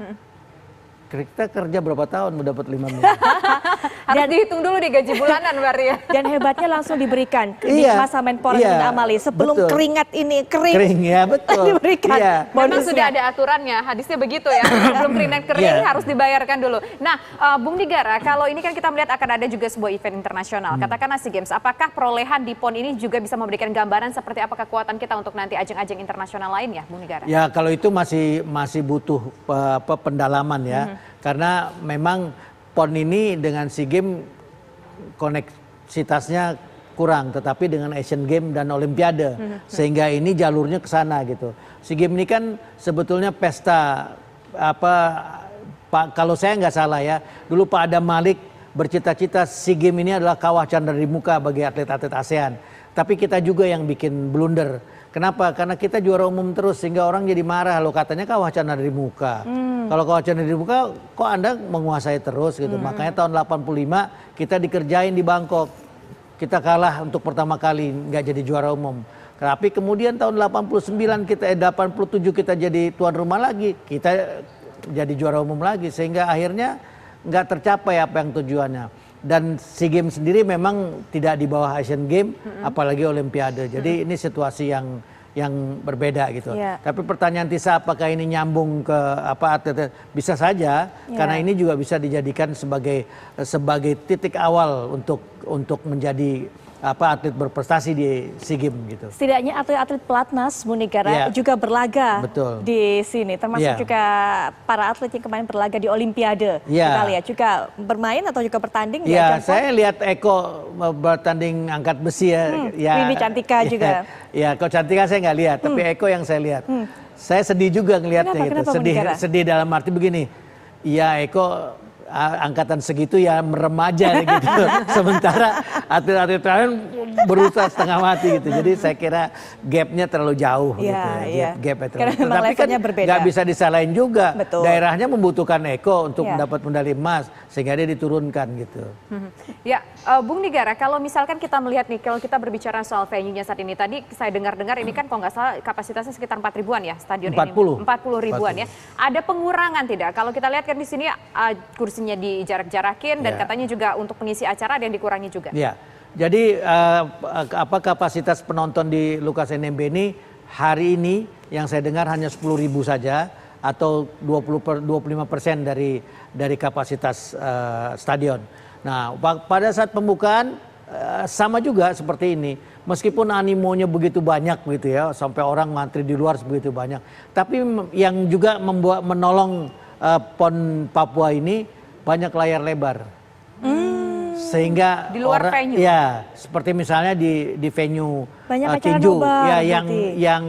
Speaker 6: Kita kerja berapa tahun mendapat 5 miliar?
Speaker 2: Harus dihitung dulu di gaji bulanan berarti ya.
Speaker 1: Dan hebatnya langsung diberikan di masa Menpora Jadun Amali sebelum keringat ini kering
Speaker 6: ya betul.
Speaker 1: diberikan.
Speaker 2: Memang sudah ada aturannya, hadisnya begitu ya. Sebelum keringat kering harus dibayarkan dulu. Nah, Bung Nigara, kalau ini kan kita melihat akan ada juga sebuah event internasional. Katakanlah SEA Games, apakah perolehan di PON ini juga bisa memberikan gambaran seperti apa kekuatan kita untuk nanti ajang-ajang internasional lainnya, Bung Nigara?
Speaker 6: Ya kalau itu masih butuh pendalaman ya. Karena memang PON ini dengan SEA Games koneksitasnya kurang, tetapi dengan Asian Games dan Olimpiade, sehingga ini jalurnya ke sana gitu. SEA Games ini kan sebetulnya pesta kalau saya nggak salah ya, dulu Pak Adam Malik bercita-cita SEA Games ini adalah kawah candra di muka bagi atlet-atlet ASEAN. Tapi kita juga yang bikin blunder. Kenapa? Karena kita juara umum terus sehingga orang jadi marah. Loh katanya kawah candra di muka. Kalau kawah candra di muka kok Anda menguasai terus gitu. Makanya tahun 85 kita dikerjain di Bangkok. Kita kalah untuk pertama kali nggak jadi juara umum. Tapi kemudian tahun 87 kita jadi tuan rumah lagi. Kita jadi juara umum lagi sehingga akhirnya nggak tercapai apa yang tujuannya. Dan SEA Games sendiri memang tidak di bawah Asian Games, apalagi Olimpiade. Jadi ini situasi yang berbeda gitu. Tapi pertanyaan Tisa, apakah ini nyambung ke atlet? Bisa saja, karena ini juga bisa dijadikan sebagai titik awal untuk menjadi atlet berprestasi di SEA Games gitu.
Speaker 1: Setidaknya atlet-atlet pelatnas Bung Nigara juga berlaga di sini, termasuk juga para atlet yang kemarin berlaga di Olimpiade. Kita lihat juga bermain atau juga bertanding di ajang PON.
Speaker 6: Saya lihat Eko bertanding angkat besi ya.
Speaker 1: Ini Cantika juga.
Speaker 6: Ya, kalau Cantika saya nggak lihat, tapi Eko yang saya lihat. Saya sedih juga ngelihatnya gitu. Sedih dalam arti begini. Ya Eko angkatan segitu ya meremaja gitu. Sementara atlet-atlet lain berusaha setengah mati gitu. Jadi saya kira gapnya terlalu jauh gitu. Gapnya terlalu. Tapi kan nggak bisa disalahin juga. Daerahnya membutuhkan Eko untuk mendapat medali emas sehingga dia diturunkan gitu.
Speaker 2: Ya, Bung Nigara, kalau misalkan kita melihat nih, kalau kita berbicara soal venue-nya saat ini, tadi saya dengar-dengar ini kan kalau nggak salah kapasitasnya sekitar 4 ribuan ya stadion
Speaker 6: 40.
Speaker 2: ini. 40 ribuan ya. Ada pengurangan tidak? Kalau kita lihat kan di sini kursinya dijarak-jarakin dan katanya juga untuk pengisi acara ada yang dikurangi juga.
Speaker 6: Ya, jadi kapasitas penonton di Lukas NMB ini hari ini yang saya dengar hanya 10.000 saja atau 25% dari kapasitas stadion. Nah, pada saat pembukaan sama juga seperti ini. Meskipun animonya begitu banyak gitu ya, sampai orang ngantri di luar begitu banyak. Tapi yang juga menolong PON Papua ini banyak layar lebar. Sehingga
Speaker 2: di luar venue.
Speaker 6: Ya, seperti misalnya di venue
Speaker 1: tinju
Speaker 6: ya yang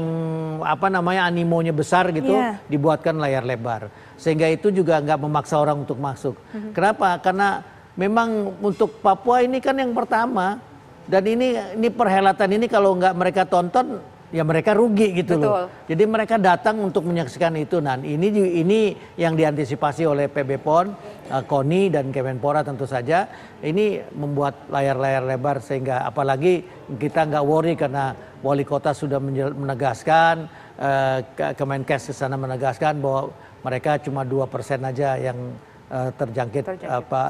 Speaker 6: animonya besar gitu, dibuatkan layar lebar. Sehingga itu juga nggak memaksa orang untuk masuk. Kenapa? Karena memang untuk Papua ini kan yang pertama, dan ini perhelatan ini kalau nggak mereka tonton ya mereka rugi gitu loh. Jadi mereka datang untuk menyaksikan itu. Nah ini yang diantisipasi oleh PB PON, KONI dan Kemenpora tentu saja. Ini membuat layar-layar lebar sehingga apalagi kita nggak worry karena wali kota sudah menegaskan, Kemenkes ke sana menegaskan bahwa mereka cuma 2% aja yang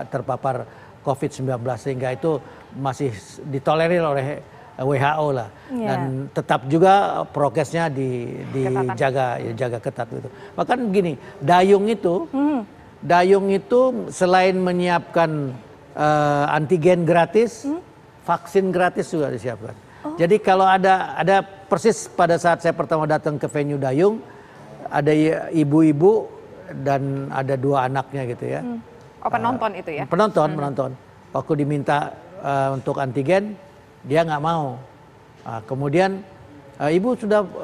Speaker 6: terpapar COVID-19 sehingga itu masih ditolerir oleh WHO lah. Dan tetap juga prokesnya dijaga ketat gitu. Bahkan begini, Dayung itu selain menyiapkan antigen gratis, vaksin gratis juga disiapkan. Jadi kalau ada persis pada saat saya pertama datang ke venue dayung, ada ibu-ibu dan ada 2 anaknya gitu ya.
Speaker 2: Penonton itu ya?
Speaker 6: Penonton. Waktu diminta untuk antigen, dia nggak mau. Kemudian ibu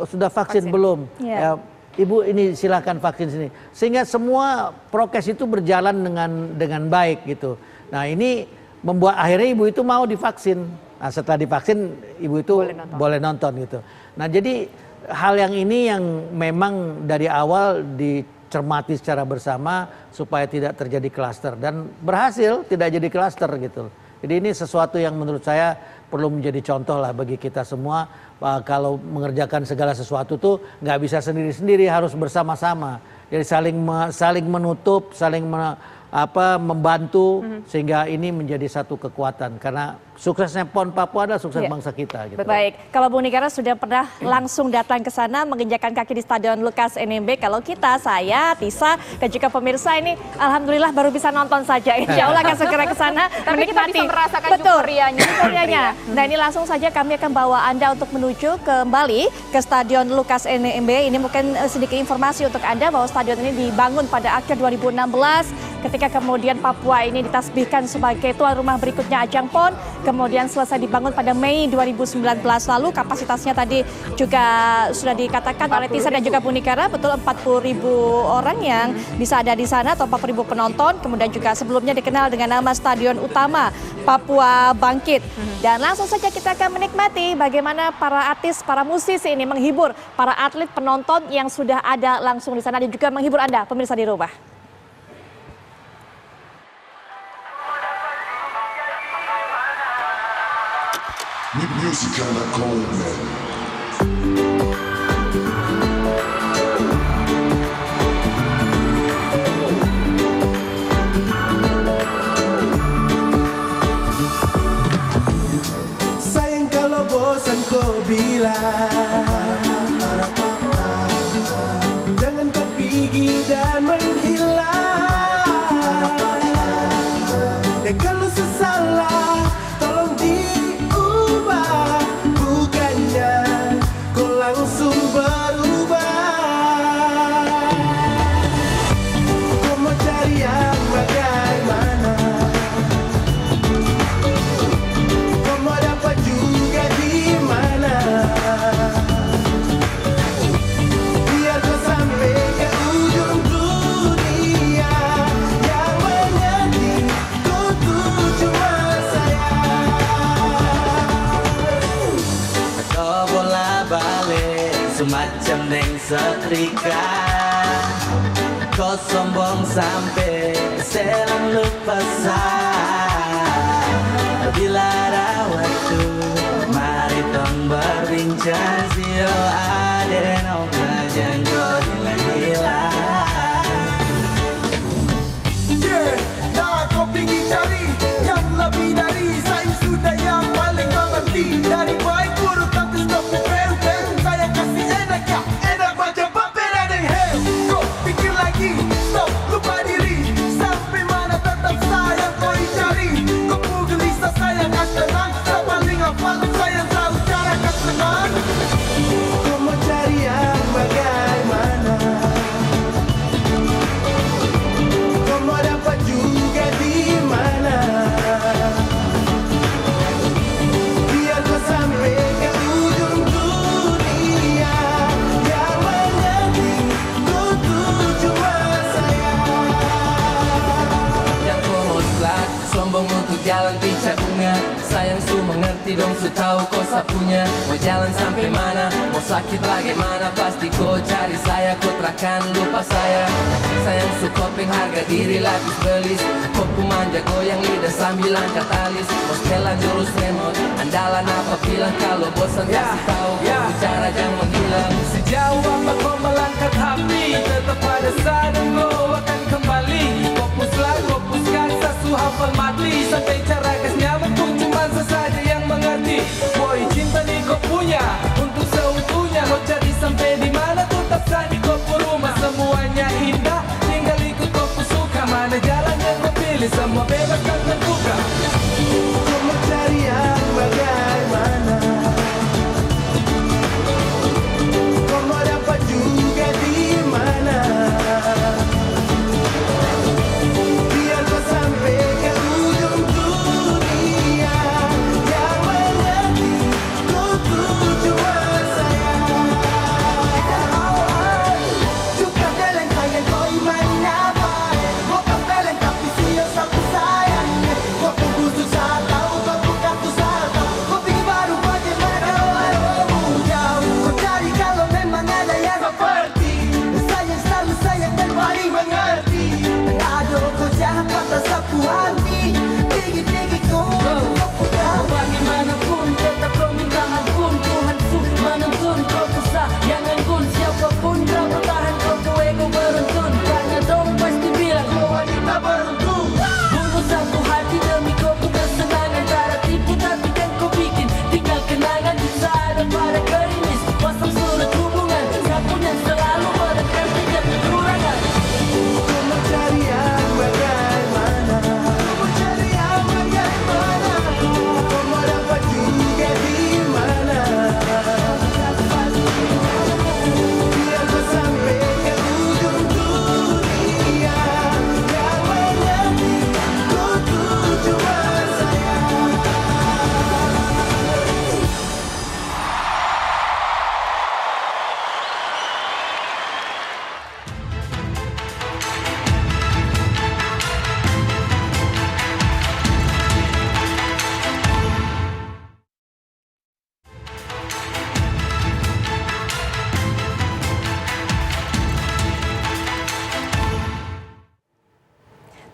Speaker 6: sudah vaksin belum? Ya, ibu ini silakan vaksin sini. Sehingga semua prokes itu berjalan dengan baik gitu. Nah ini membuat akhirnya ibu itu mau divaksin. Nah setelah divaksin ibu itu boleh nonton gitu. Nah jadi hal yang ini yang memang dari awal dicermati secara bersama supaya tidak terjadi klaster dan berhasil tidak jadi klaster gitu. Jadi ini sesuatu yang menurut saya perlu menjadi contoh lah bagi kita semua. Kalau mengerjakan segala sesuatu tuh nggak bisa sendiri-sendiri, harus bersama-sama. Jadi saling menutup, saling membantu sehingga ini menjadi satu kekuatan karena suksesnya PON Papua adalah sukses bangsa kita gitu.
Speaker 1: Baik, kalau Bu Nigarra sudah pernah langsung datang ke sana menginjakan kaki di Stadion Lukas NMB, kalau saya, Tisa dan juga pemirsa ini alhamdulillah baru bisa nonton saja. Insya Allah akan segera ke sana
Speaker 2: Tapi kita bisa merasakan
Speaker 1: euforianya. Nah ini langsung saja kami akan bawa Anda untuk menuju kembali ke Stadion Lukas NMB. Ini mungkin sedikit informasi untuk Anda bahwa stadion ini dibangun pada akhir 2016 ketika kemudian Papua ini ditasbihkan sebagai tuan rumah berikutnya ajang PON, kemudian selesai dibangun pada Mei 2019 lalu. Kapasitasnya tadi juga sudah dikatakan oleh Tisa dan juga Bu Nigarra, betul 40.000 orang yang bisa ada di sana atau 40.000 penonton. Kemudian juga sebelumnya dikenal dengan nama Stadion Utama Papua Bangkit. Dan langsung saja kita akan menikmati bagaimana para artis, para musisi ini menghibur para atlet penonton yang sudah ada langsung di sana dan juga menghibur Anda pemirsa di rumah.
Speaker 12: Music on the cold man.
Speaker 13: Sayang kalau bosan kau bilang, jangan kau pergi dan menghilang. Dan kalau sesalah tolong diubah, bukannya kau langsung berubah. Kau mau cari yang bagaimana? Kau mau dapat juga di mana? Biar kau sampai ke ujung dunia, yang mengerti kau tuh cuma saya.
Speaker 14: Kau bola balik semacam neng setrika, kau sombong sampai selang lupa saya. Bila ada waktu mari tong berbincang, sio ada nongkrong jangan hilang-hilang.
Speaker 13: Nah kau pergi cari yang lebih dari saya, sudah yang paling mengerti. Dari baik buruk tapi stop fair. Saya kasih enak ya, enak macam papera dan hell. Kau pikir lagi, stop lupa diri. Sampai mana tetap sayang kau dicari. Kau pun gelisah saya kas tenang. Saya paling hafal saya tahu cara kas tenang. Kau mau cari yang bagaimana? Kau mau dapat juga di mana? Biar kau sampai ke ujung dunia, yang mengerti kau tuh cuma saya.
Speaker 14: Yang kau mau selak, sombong untuk jalan pincak bunga. Sayang su mengerti dong, su tahu kau sapunya. Mau jalan sampai mana, mau sakit bagaimana, pasti kau cari saya, kau takkan lupa saya. Sayang su kopeng harga diri lapis belis, kau manja goyang lidah sambil angkat alis. Mau setelan jurus remote, andalan apa bilang, kalau bosan kasih tahu, kau bicara jangan menghilang.
Speaker 13: Sejauh apa kau melangkah tapi tetap pada sadar kau akan kembali. Fokuslah, fokuskan sesu hafal mati. Sampai cara gasnya pun cuma sesaja yang mengerti. Boy cinta nih kau punya untuk seutuhnya. Mau cari sampai di mana tetap saja kau rumah. Semuanya indah, tinggal ikut kau suka. Mana jalan yang kau pilih, semua bebas dan terbuka. Kau mau cari yang bagaimana?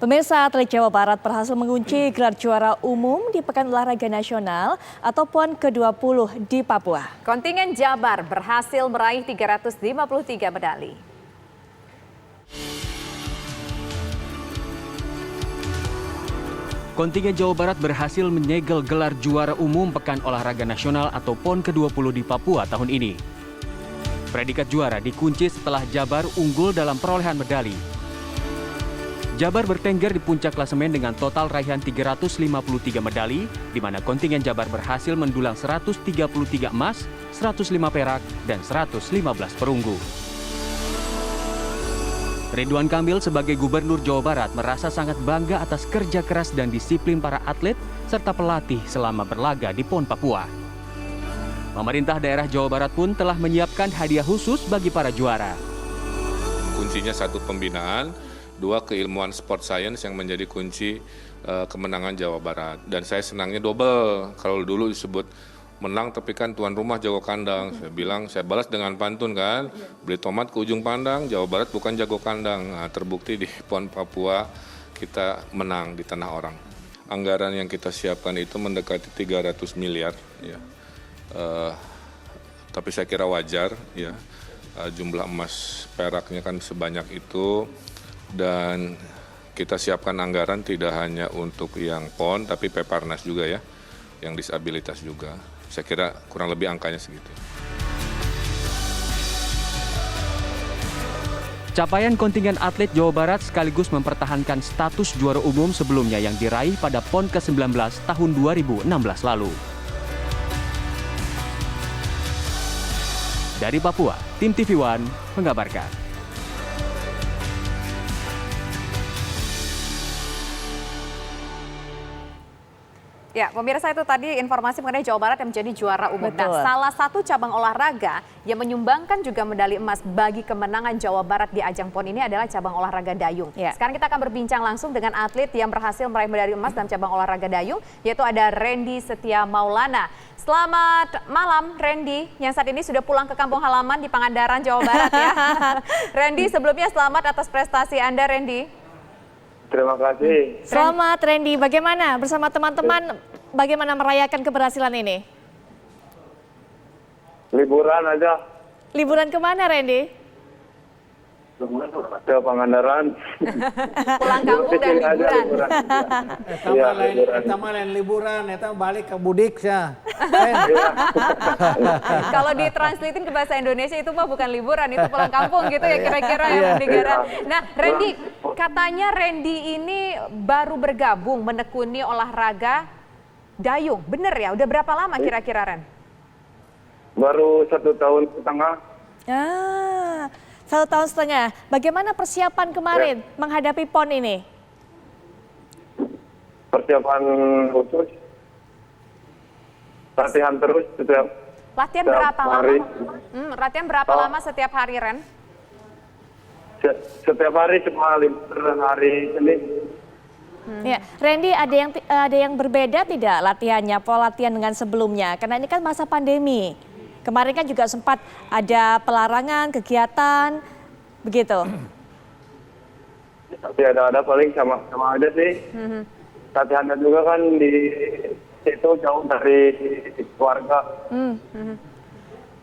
Speaker 1: Pemirsa, atlet Jawa Barat berhasil mengunci gelar juara umum di Pekan Olahraga Nasional atau PON ke-20 di Papua.
Speaker 2: Kontingen Jabar berhasil meraih 353 medali.
Speaker 3: Kontingen Jawa Barat berhasil menyegel gelar juara umum Pekan Olahraga Nasional atau PON ke-20 di Papua tahun ini. Predikat juara dikunci setelah Jabar unggul dalam perolehan medali. Jabar bertengger di puncak klasemen dengan total raihan 353 medali, di mana kontingen Jabar berhasil mendulang 133 emas, 105 perak, dan 115 perunggu. Ridwan Kamil sebagai Gubernur Jawa Barat merasa sangat bangga atas kerja keras dan disiplin para atlet serta pelatih selama berlaga di PON Papua. Pemerintah daerah Jawa Barat pun telah menyiapkan hadiah khusus bagi para juara.
Speaker 15: Kuncinya satu pembinaan, dua keilmuan sport science yang menjadi kunci kemenangan Jawa Barat. Dan saya senangnya double, kalau dulu disebut menang tapi kan tuan rumah jago kandang. Saya bilang, saya balas dengan pantun kan, beli tomat ke ujung pandang, Jawa Barat bukan jago kandang. Nah, terbukti di PON Papua kita menang di tanah orang. Anggaran yang kita siapkan itu mendekati 300 miliar. Ya. Tapi saya kira wajar, ya. Jumlah emas peraknya kan sebanyak itu. Dan kita siapkan anggaran tidak hanya untuk yang PON, tapi Peparnas juga ya, yang disabilitas juga. Saya kira kurang lebih angkanya segitu.
Speaker 3: Capaian kontingen atlet Jawa Barat sekaligus mempertahankan status juara umum sebelumnya yang diraih pada PON ke-19 tahun 2016 lalu. Dari Papua, tim TV One mengabarkan.
Speaker 2: Ya, pemirsa, itu tadi informasi mengenai Jawa Barat yang menjadi juara umum.
Speaker 1: Betul.
Speaker 2: Nah, salah satu cabang olahraga yang menyumbangkan juga medali emas bagi kemenangan Jawa Barat di ajang PON ini adalah cabang olahraga dayung.
Speaker 1: Ya.
Speaker 2: Sekarang kita akan berbincang langsung dengan atlet yang berhasil meraih medali emas dalam cabang olahraga dayung, yaitu ada Randy Setia Maulana. Selamat malam, Randy, yang saat ini sudah pulang ke kampung halaman di Pangandaran, Jawa Barat ya. Randy, sebelumnya selamat atas prestasi Anda, Randy.
Speaker 16: Terima kasih.
Speaker 1: Selamat Randy, bagaimana bersama teman-teman bagaimana merayakan keberhasilan ini?
Speaker 16: Liburan aja.
Speaker 1: Liburan kemana Randy?
Speaker 16: Ke Pangandaran.
Speaker 2: Pulang kampung dan liburan.
Speaker 6: Eta mah lain liburan, eta balik ke budik ya.
Speaker 2: Kalau ditranslatein ke bahasa Indonesia itu mah bukan liburan, itu pulang kampung gitu ya kira-kira ya negara. Nah, Randy, katanya Randy ini baru bergabung menekuni olahraga dayung. Bener ya? Udah berapa lama kira-kira, Ren?
Speaker 16: Baru 1 tahun setengah.
Speaker 1: 1 tahun setengah. Bagaimana persiapan kemarin menghadapi PON ini?
Speaker 16: Persiapan khusus. Latihan terus setiap
Speaker 2: Latihan berapa
Speaker 16: hari.
Speaker 2: lama? Latihan berapa lama setiap hari, Ren?
Speaker 16: Setiap hari cuma liburan hari Senin.
Speaker 1: Ya, Randy, ada yang berbeda tidak latihannya, pola latihan dengan sebelumnya? Karena ini kan masa pandemi. Kemarin kan juga sempat ada pelarangan kegiatan, begitu.
Speaker 16: Tapi ada paling sama aja sih. Latihannya juga kan di situ jauh dari keluarga.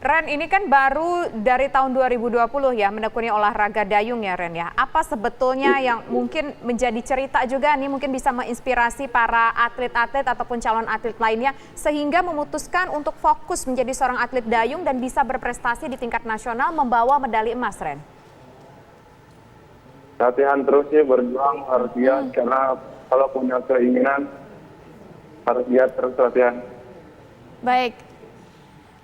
Speaker 2: Ren, ini kan baru dari tahun 2020 ya menekuni olahraga dayung ya, Ren ya. Apa sebetulnya yang mungkin menjadi cerita juga nih, mungkin bisa menginspirasi para atlet-atlet ataupun calon atlet lainnya sehingga memutuskan untuk fokus menjadi seorang atlet dayung dan bisa berprestasi di tingkat nasional membawa medali emas, Ren?
Speaker 16: Latihan terus ya, berjuang harus giat karena kalau punya keinginan harus giat terus latihan.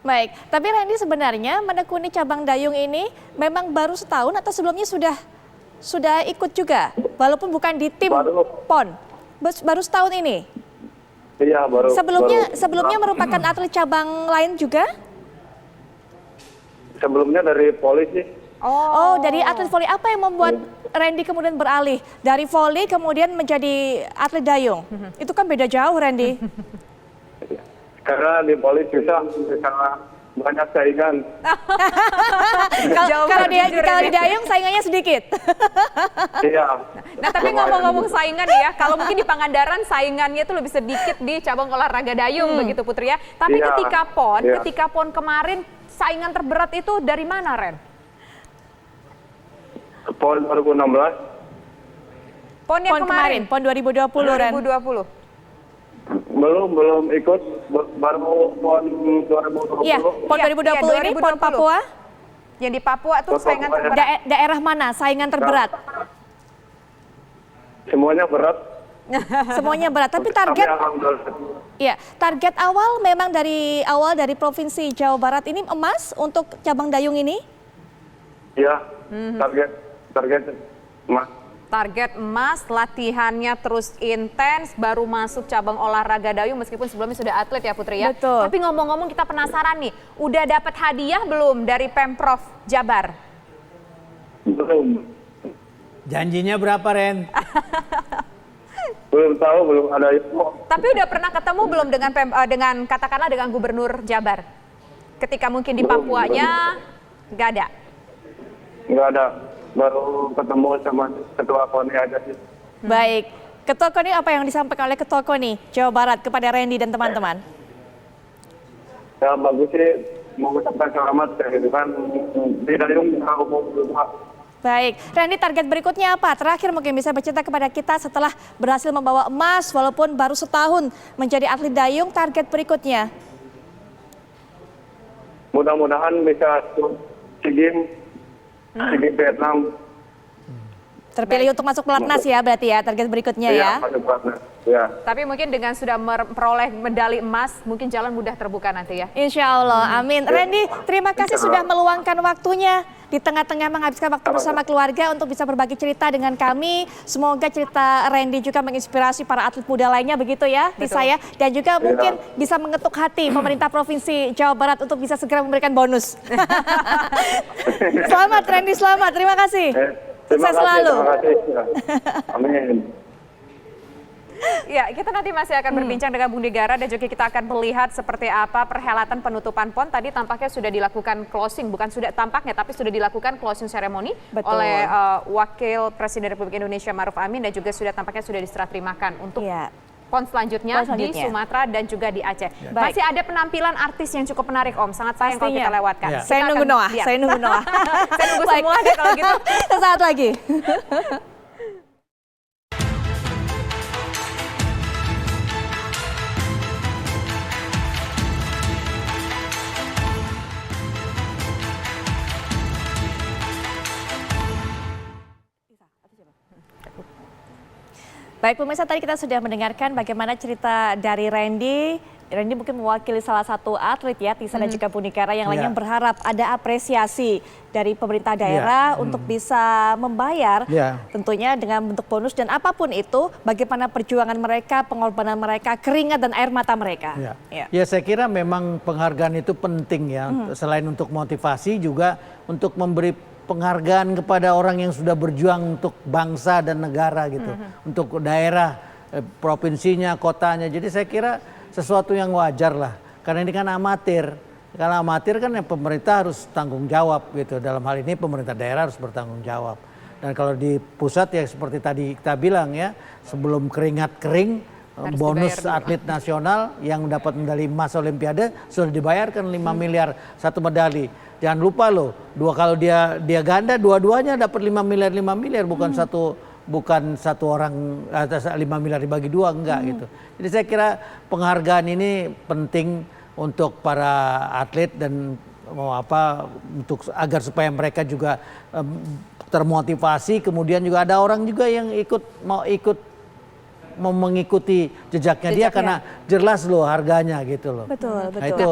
Speaker 1: Baik, tapi Randy sebenarnya menekuni cabang dayung ini memang baru setahun atau sebelumnya sudah ikut juga? Walaupun bukan di tim PON, baru setahun ini?
Speaker 16: Iya, baru.
Speaker 1: Sebelumnya merupakan atlet cabang lain juga?
Speaker 16: Sebelumnya dari polisi.
Speaker 1: Oh, dari atlet voli. Apa yang membuat Randy kemudian beralih dari voli kemudian menjadi atlet dayung? Itu kan beda jauh, Randy.
Speaker 16: Karena di polis susah, karena banyak saingan.
Speaker 1: Kalau di dayung saingannya sedikit.
Speaker 16: Iya.
Speaker 2: Nah, tapi ngomong-ngomong saingan ya, kalau mungkin di Pangandaran saingannya itu lebih sedikit di cabang olahraga dayung begitu Putri ya. Tapi
Speaker 16: Iya.
Speaker 2: ketika PON kemarin saingan terberat itu dari mana, Ren?
Speaker 16: PON 2016.
Speaker 2: PON yang kemarin,
Speaker 1: PON 2020, Ren.
Speaker 2: 2020.
Speaker 16: Belum ikut, baru PON 2020.
Speaker 1: Iya, PON 2020 ini PON Papua.
Speaker 2: Yang di Papua tuh saingan terberat.
Speaker 1: Daerah mana saingan terberat?
Speaker 16: Semuanya berat.
Speaker 1: Semuanya berat, tapi target target awal memang dari Provinsi Jawa Barat ini emas untuk cabang dayung ini?
Speaker 16: Iya, target emas.
Speaker 2: Target emas, latihannya terus intens, baru masuk cabang olahraga dayung meskipun sebelumnya sudah atlet ya Putri ya.
Speaker 1: Betul.
Speaker 2: Tapi ngomong-ngomong kita penasaran nih, udah dapat hadiah belum dari Pemprov Jabar?
Speaker 16: Belum.
Speaker 6: Janjinya berapa, Ren?
Speaker 16: Belum tahu, belum ada info.
Speaker 2: Tapi udah pernah ketemu belum dengan katakanlah dengan Gubernur Jabar? Ketika mungkin di Papuanya nggak ada?
Speaker 16: Nggak ada. Baru ketemu sama Ketua KONI aja sih.
Speaker 1: Baik. Ketua KONI apa yang disampaikan oleh Ketua KONI Jawa Barat kepada Randy dan teman-teman?
Speaker 16: Ya bagus sih, mengucapkan selamat gitu kan. Di dayung umum.
Speaker 1: Baik, Randy, target berikutnya apa? Terakhir mungkin bisa bercerita kepada kita setelah berhasil membawa emas walaupun baru setahun menjadi atlet dayung, target berikutnya?
Speaker 16: Mudah-mudahan bisa SEA Games Vietnam.
Speaker 1: Terpilih untuk masuk pelatnas ya berarti ya target berikutnya ya?
Speaker 16: Masuk pelatnas. Ya.
Speaker 2: Tapi mungkin dengan sudah memperoleh medali emas, mungkin jalan mudah terbuka nanti ya?
Speaker 1: Insya Allah, amin. Randy, terima kasih sudah meluangkan waktunya di tengah-tengah menghabiskan waktu bersama keluarga untuk bisa berbagi cerita dengan kami. Semoga cerita Randy juga menginspirasi para atlet muda lainnya begitu ya, Tisa ya. Dan juga mungkin bisa mengetuk hati pemerintah Provinsi Jawa Barat untuk bisa segera memberikan bonus. Selamat Randy, selamat. Terima kasih. Sukses selalu.
Speaker 16: Terima kasih. Amin.
Speaker 2: Ya, kita nanti masih akan berbincang dengan Bung Negara dan juga kita akan melihat seperti apa perhelatan penutupan PON. Tadi tampaknya sudah dilakukan closing, bukan sudah tampaknya tapi sudah dilakukan closing ceremony oleh Wakil Presiden Republik Indonesia Ma'ruf Amin dan juga tampaknya sudah diserah terimakan untuk PON selanjutnya di Sumatera dan juga di Aceh. Masih ada penampilan artis yang cukup menarik Om, sangat sayang kalau kita lewatkan.
Speaker 1: Saya nunggu Noah, saya nunggu Noah.
Speaker 2: Saya nunggu semua deh kalau gitu.
Speaker 1: Sesaat lagi. Baik pemirsa, tadi kita sudah mendengarkan bagaimana cerita dari Randy. Randy mungkin mewakili salah satu atlet ya, Tisa dan juga Bunikara yang lainnya berharap ada apresiasi dari pemerintah daerah untuk bisa membayar tentunya dengan bentuk bonus dan apapun itu, bagaimana perjuangan mereka, pengorbanan mereka, keringat dan air mata mereka.
Speaker 6: Ya saya kira memang penghargaan itu penting ya, selain untuk motivasi juga untuk memberi penghargaan kepada orang yang sudah berjuang untuk bangsa dan negara gitu, untuk daerah, provinsinya, kotanya. Jadi saya kira sesuatu yang wajar lah, karena ini kan amatir. Kalau amatir kan pemerintah harus tanggung jawab gitu. Dalam hal ini pemerintah daerah harus bertanggung jawab. Dan kalau di pusat ya seperti tadi kita bilang ya, sebelum keringat kering, bonus atlet nasional yang dapat medali emas Olimpiade sudah dibayarkan 5 miliar satu medali. Jangan lupa loh, kalau dia ganda dua-duanya dapat 5 miliar bukan satu orang atas 5 miliar dibagi dua enggak gitu. Jadi saya kira penghargaan ini penting untuk para atlet dan untuk agar supaya mereka juga termotivasi, kemudian juga ada orang juga yang mau mengikuti jejaknya dia karena jelas loh harganya gitu loh.
Speaker 1: Betul.
Speaker 6: Nah, itu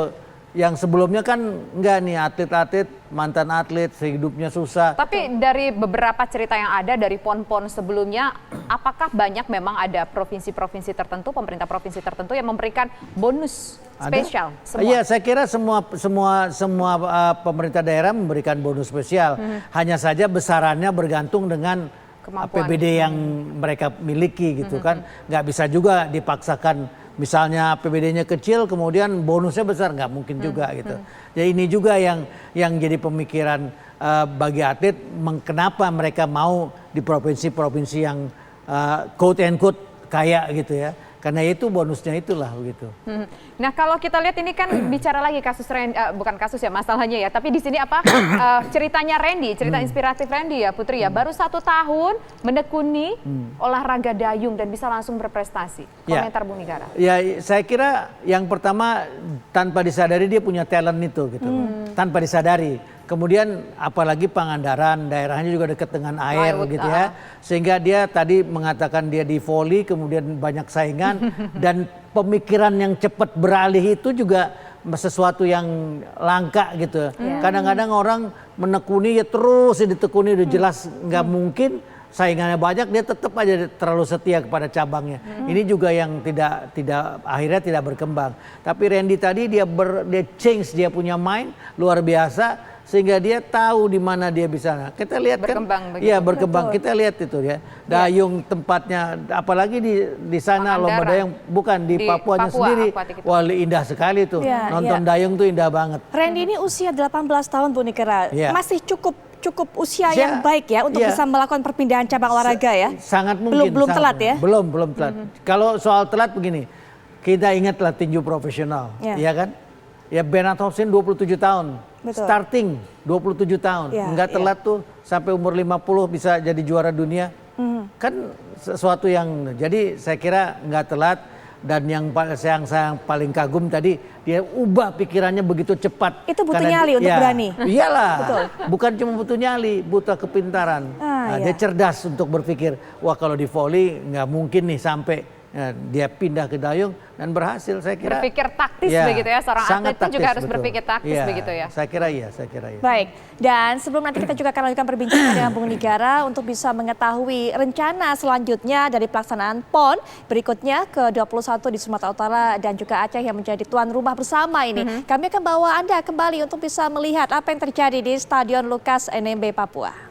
Speaker 6: yang sebelumnya kan enggak nih, atlet-atlet, mantan atlet hidupnya susah.
Speaker 2: Tapi dari beberapa cerita yang ada dari PON-PON sebelumnya, apakah banyak memang ada provinsi-provinsi tertentu, pemerintah provinsi tertentu yang memberikan bonus spesial?
Speaker 6: Iya, saya kira semua pemerintah daerah memberikan bonus spesial. Hanya saja besarannya bergantung dengan APBD yang mereka miliki gitu kan. Nggak bisa juga dipaksakan misalnya APBD-nya kecil kemudian bonusnya besar, nggak mungkin juga gitu. Jadi ini juga yang jadi pemikiran bagi atlet, kenapa mereka mau di provinsi-provinsi yang quote and quote kaya gitu ya. Karena itu bonusnya itulah begitu.
Speaker 2: Nah kalau kita lihat ini kan bicara lagi kasus Randy, bukan kasus ya masalahnya ya, tapi di sini apa ceritanya Randy, cerita inspiratif Randy ya Putri ya, baru 1 tahun menekuni olahraga dayung dan bisa langsung berprestasi. Komentar Bung Nigara.
Speaker 6: Ya saya kira yang pertama tanpa disadari dia punya talent itu gitu, tanpa disadari. Kemudian apalagi Pangandaran, daerahnya juga dekat dengan air gitu ya. Sehingga dia tadi mengatakan dia di voli, kemudian banyak saingan. Dan pemikiran yang cepat beralih itu juga sesuatu yang langka gitu. Kadang-kadang orang menekuni ya terus ditekuni, udah jelas nggak mungkin. Saingannya banyak, dia tetap aja terlalu setia kepada cabangnya. Ini juga yang akhirnya tidak berkembang. Tapi Randy tadi dia change, dia punya mind luar biasa. Sehingga dia tahu di mana dia bisa. Nah, kita lihat berkembang, kan, iya berkembang. Betul. Kita lihat itu ya, dayung tempatnya, apalagi di sana lomba dayung, bukan di Papuanya sendiri. Wah indah sekali tuh, nonton dayung tuh indah banget.
Speaker 1: Randy ini usia 18 tahun Bu Nigara, masih cukup usia yang baik ya untuk bisa melakukan perpindahan cabang olahraga ya.
Speaker 6: Sangat mungkin.
Speaker 1: Belum telat ya?
Speaker 6: Belum telat. Kalau soal telat begini, kita ingatlah tinju profesional, ya kan? Ya Bernard Hopkins 27 tahun. Betul. Starting 27 tahun, nggak telat tuh sampai umur 50 bisa jadi juara dunia. Kan sesuatu yang, jadi saya kira nggak telat. Dan yang saya paling kagum tadi, dia ubah pikirannya begitu cepat.
Speaker 1: Itu butuh nyali untuk berani.
Speaker 6: Iyalah, bukan cuma butuh nyali, butuh kepintaran. Dia cerdas untuk berpikir, wah kalau di voli nggak mungkin nih sampai. Dia pindah ke dayung dan berhasil, saya kira.
Speaker 2: Berpikir taktis begitu ya, seorang atlet itu juga harus berpikir taktis begitu ya.
Speaker 6: Saya kira iya.
Speaker 1: Baik, dan sebelum nanti kita juga akan lanjutkan perbincangan dengan Bung Nigara untuk bisa mengetahui rencana selanjutnya dari pelaksanaan PON berikutnya ke-21 di Sumatera Utara dan juga Aceh yang menjadi tuan rumah bersama ini. Kami akan bawa Anda kembali untuk bisa melihat apa yang terjadi di Stadion Lukas NMB Papua.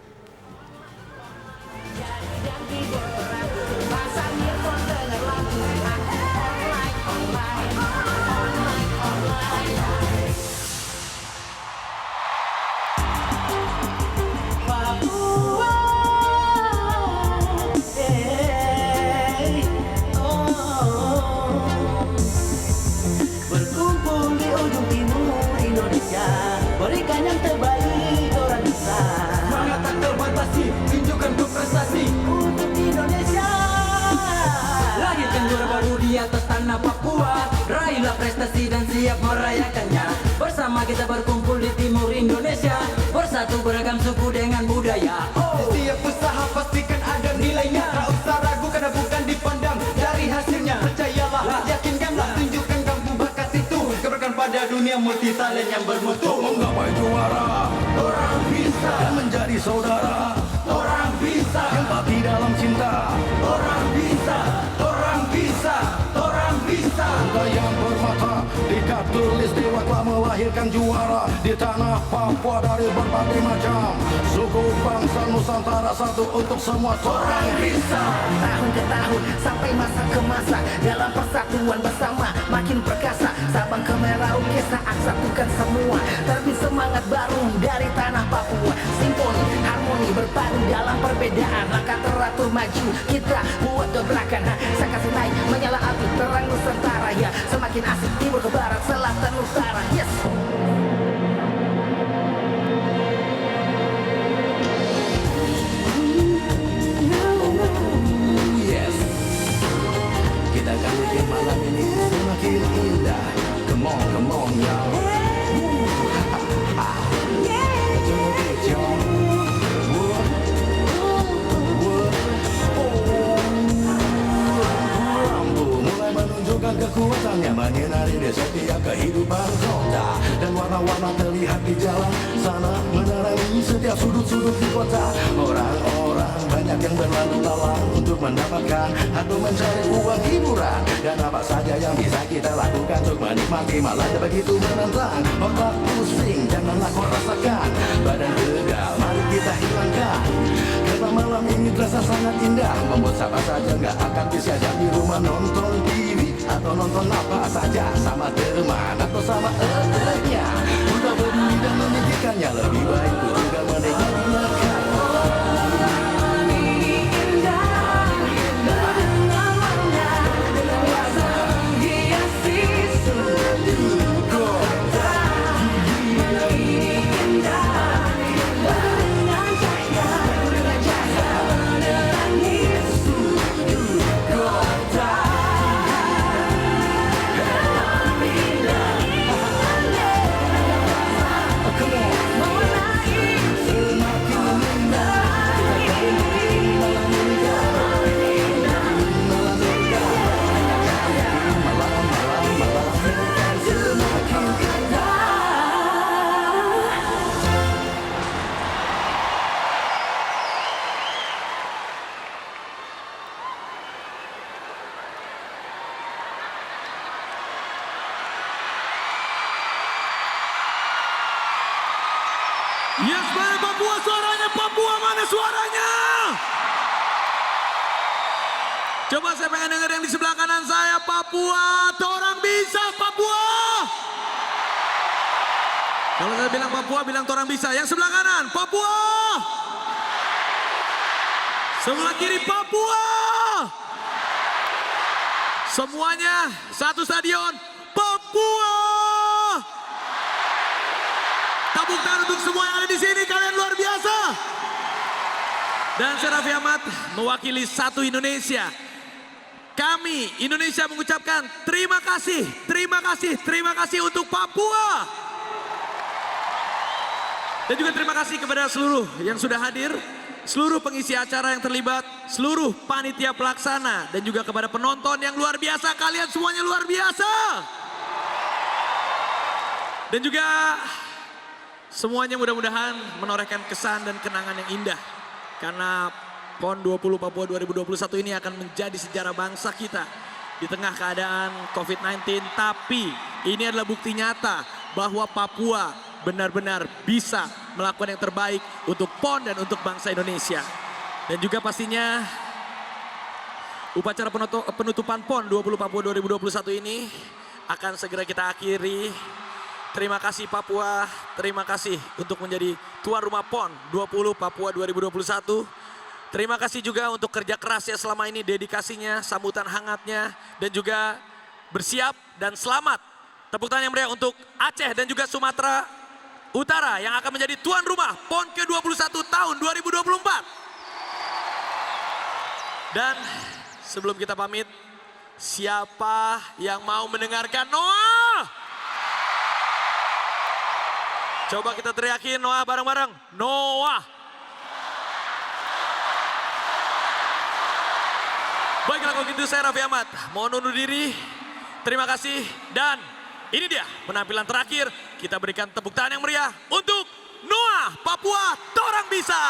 Speaker 14: Papua, raihlah prestasi dan siap merayakannya. Bersama kita berkumpul di timur Indonesia, bersatu beragam suku dengan budaya.
Speaker 13: Setiap usaha pastikan ada nilainya. Tak usah ragu karena bukan dipandang dari hasilnya. Percayalah, yakinkanlah, tunjukkan kamu bakat itu. Keberkan pada dunia multi talent yang bermutu.
Speaker 12: Menggapai juara,
Speaker 13: orang bisa.
Speaker 12: Dan menjadi saudara,
Speaker 13: orang bisa.
Speaker 12: yang pati dalam cinta,
Speaker 13: orang bisa. Orang bisa.
Speaker 12: Anda yang bermata di khatulistiwa telah melahirkan juara di tanah Papua dari berbagai macam suku bangsa Nusantara, satu untuk semua.
Speaker 13: Orang bisa.
Speaker 14: Tahun ke tahun sampai masa ke masa dalam persatuan bersama makin perkasa. Sabang ke Merauke saat satukan semua, terbit semangat baru dari tanah Papua. Simfoni harmoni berpadu dalam perbedaan, langkah teratur maju kita buat gebrakan. Saya kasih naik menyala api terang Nusantara ya, semakin asik timur ke barat selatan utara. Yes.
Speaker 12: kita akan bikin malam ini semakin indah. Come on y'all. Kekuatannya menyinari di setiap kehidupan kota, dan warna-warna terlihat di jalan sana menerangi setiap sudut-sudut di kota. Orang-orang banyak yang berlalu lalang untuk mendapatkan atau mencari uang hiburan, dan apa saja yang bisa kita lakukan untuk menikmati malam yang begitu menantang. Otak pusing janganlah kau rasakan, badan tegal mari kita hilangkan, karena malam ini terasa sangat indah, membuat siapa saja nggak akan bisa jadi rumah nonton TV. atau nonton apa saja sama teman atau sama nya. Udah peduli dan memikirkannya, lebih baik ku juga menikmatinya kan.
Speaker 17: Yes, mana Papua suaranya? Papua mana suaranya? Coba saya pengen dengar yang di sebelah kanan saya. Papua, torang bisa Papua. Kalau saya bilang Papua, bilang torang bisa. Yang sebelah kanan, Papua. Sebelah kiri, Papua. Semuanya satu stadion, Papua. Tepuk tangan untuk semua yang ada di sini, kalian luar biasa. Dan saya Raffi Ahmad mewakili satu Indonesia. Kami Indonesia mengucapkan terima kasih, terima kasih, terima kasih untuk Papua. Dan juga terima kasih kepada seluruh yang sudah hadir, seluruh pengisi acara yang terlibat, seluruh panitia pelaksana, dan juga kepada penonton yang luar biasa. Kalian semuanya luar biasa. Dan juga semuanya mudah-mudahan menorehkan kesan dan kenangan yang indah. Karena PON 20 Papua 2021 ini akan menjadi sejarah bangsa kita di tengah keadaan COVID-19. Tapi ini adalah bukti nyata bahwa Papua benar-benar bisa melakukan yang terbaik untuk PON dan untuk bangsa Indonesia. Dan juga pastinya upacara penutupan PON 20 Papua 2021 ini akan segera kita akhiri. Terima kasih Papua, terima kasih untuk menjadi tuan rumah PON 20 Papua 2021. Terima kasih juga untuk kerja kerasnya selama ini, dedikasinya, sambutan hangatnya, dan juga bersiap dan selamat. Tepuk tangan yang meriah untuk Aceh dan juga Sumatera Utara yang akan menjadi tuan rumah PON ke-21 tahun 2024. Dan sebelum kita pamit, siapa yang mau mendengarkan Noah? Coba kita teriakin Noah bareng-bareng. Noah. Baiklah kalau gitu saya Raffi Ahmad. Mohon undur diri. Terima kasih. Dan ini dia penampilan terakhir. Kita berikan tepuk tangan yang meriah untuk Noah Papua Torang Bisa.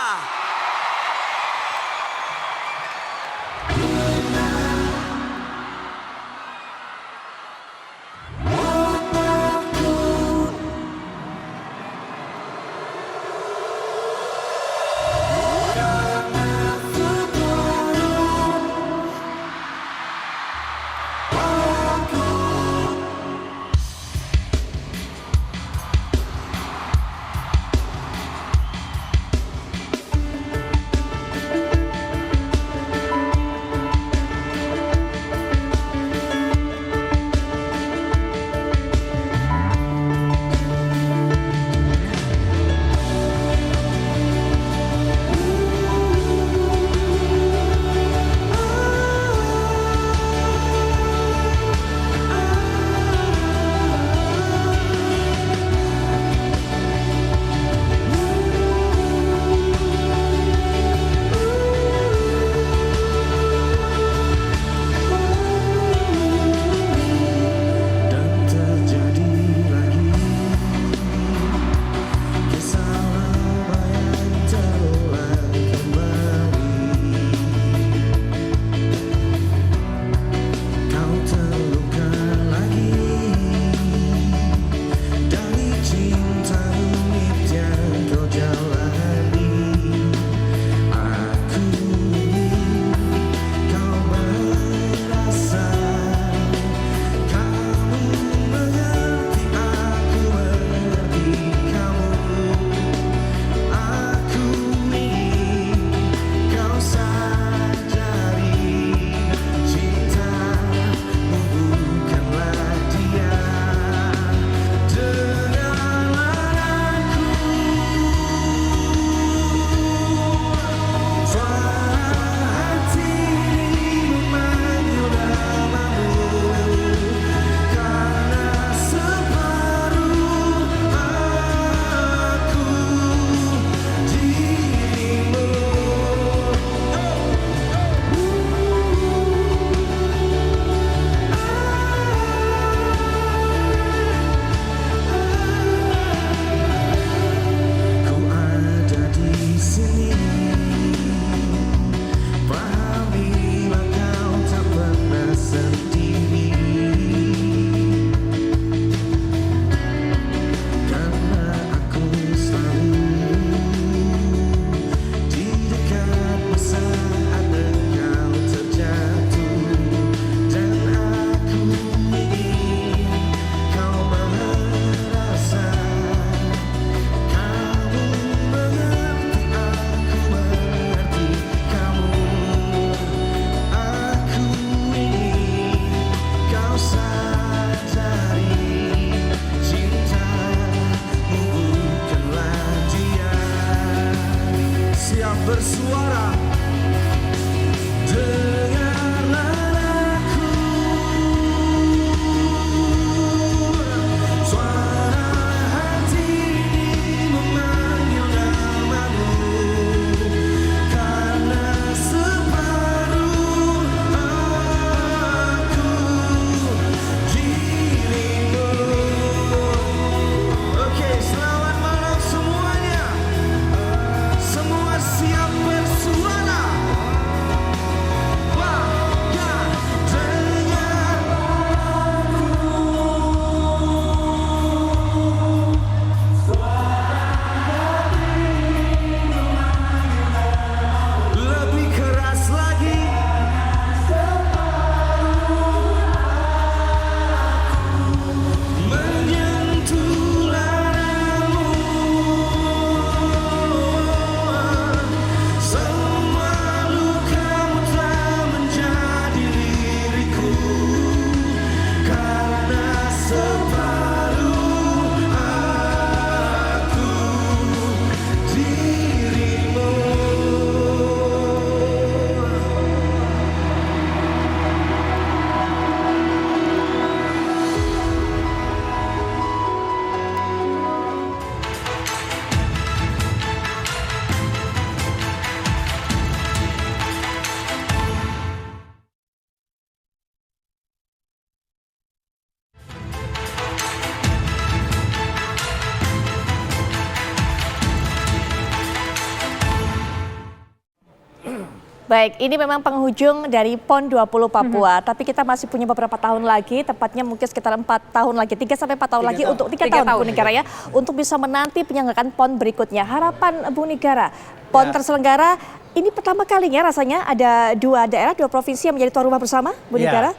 Speaker 12: bersuara. Dengarlah aku, suara hati ini memanggil namamu, karena separuh aku dirimu. Oke, selamat malam semuanya. Semua siap bersuara. Lebih keras lagi. Menyentuh laramu. Semua lukamu telah menjadi liriku, karena separuh aku dirimu.
Speaker 1: Baik, ini memang penghujung dari PON 20 Papua, tapi kita masih punya beberapa tahun lagi, tepatnya mungkin sekitar 4 tahun lagi, 3 sampai 4 tahun lagi untuk 3 tahun Bung Nigara ya, untuk bisa menanti penyelenggaraan PON berikutnya. Harapan Bung Nigara, PON terselenggara ini pertama kalinya rasanya ada 2 daerah, 2 provinsi yang menjadi tuan rumah bersama, Bung Nigara?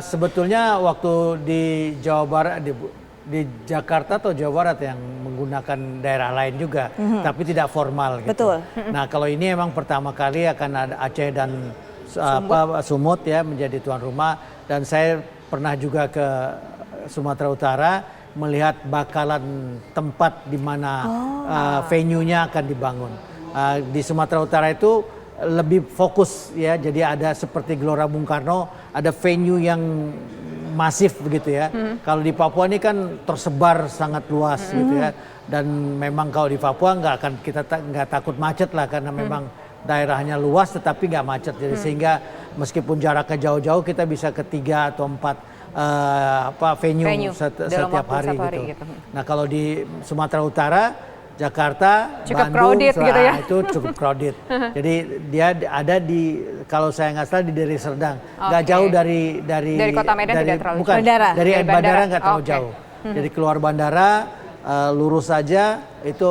Speaker 6: Sebetulnya waktu di Jawa Barat, di Jakarta atau Jawa Barat yang menggunakan daerah lain juga, tapi tidak formal gitu.
Speaker 1: Betul.
Speaker 6: Nah kalau ini emang pertama kali akan ada Aceh dan Sumut ya menjadi tuan rumah, dan saya pernah juga ke Sumatera Utara melihat bakalan tempat di mana venue-nya akan dibangun. Di Sumatera Utara itu lebih fokus ya, jadi ada seperti Gelora Bung Karno, ada venue yang masif begitu ya. Kalau di Papua ini kan tersebar sangat luas gitu ya. Dan memang kalau di Papua kita nggak takut macet lah, karena memang daerahnya luas tetapi nggak macet. Jadi sehingga meskipun jaraknya jauh-jauh kita bisa ke 3 atau 4 venue setiap hari gitu. Nah kalau di Sumatera Utara, Jakarta,
Speaker 2: cukup
Speaker 6: Bandung,
Speaker 2: crowded gitu ya.
Speaker 6: itu cukup crowded. Jadi dia ada di, kalau saya nggak salah di Deli Serdang, nggak jauh dari
Speaker 2: Kota Medan tidak terlalu
Speaker 6: bukan,
Speaker 2: jauh.
Speaker 6: dari bandara nggak terlalu jauh. Jadi keluar bandara lurus saja itu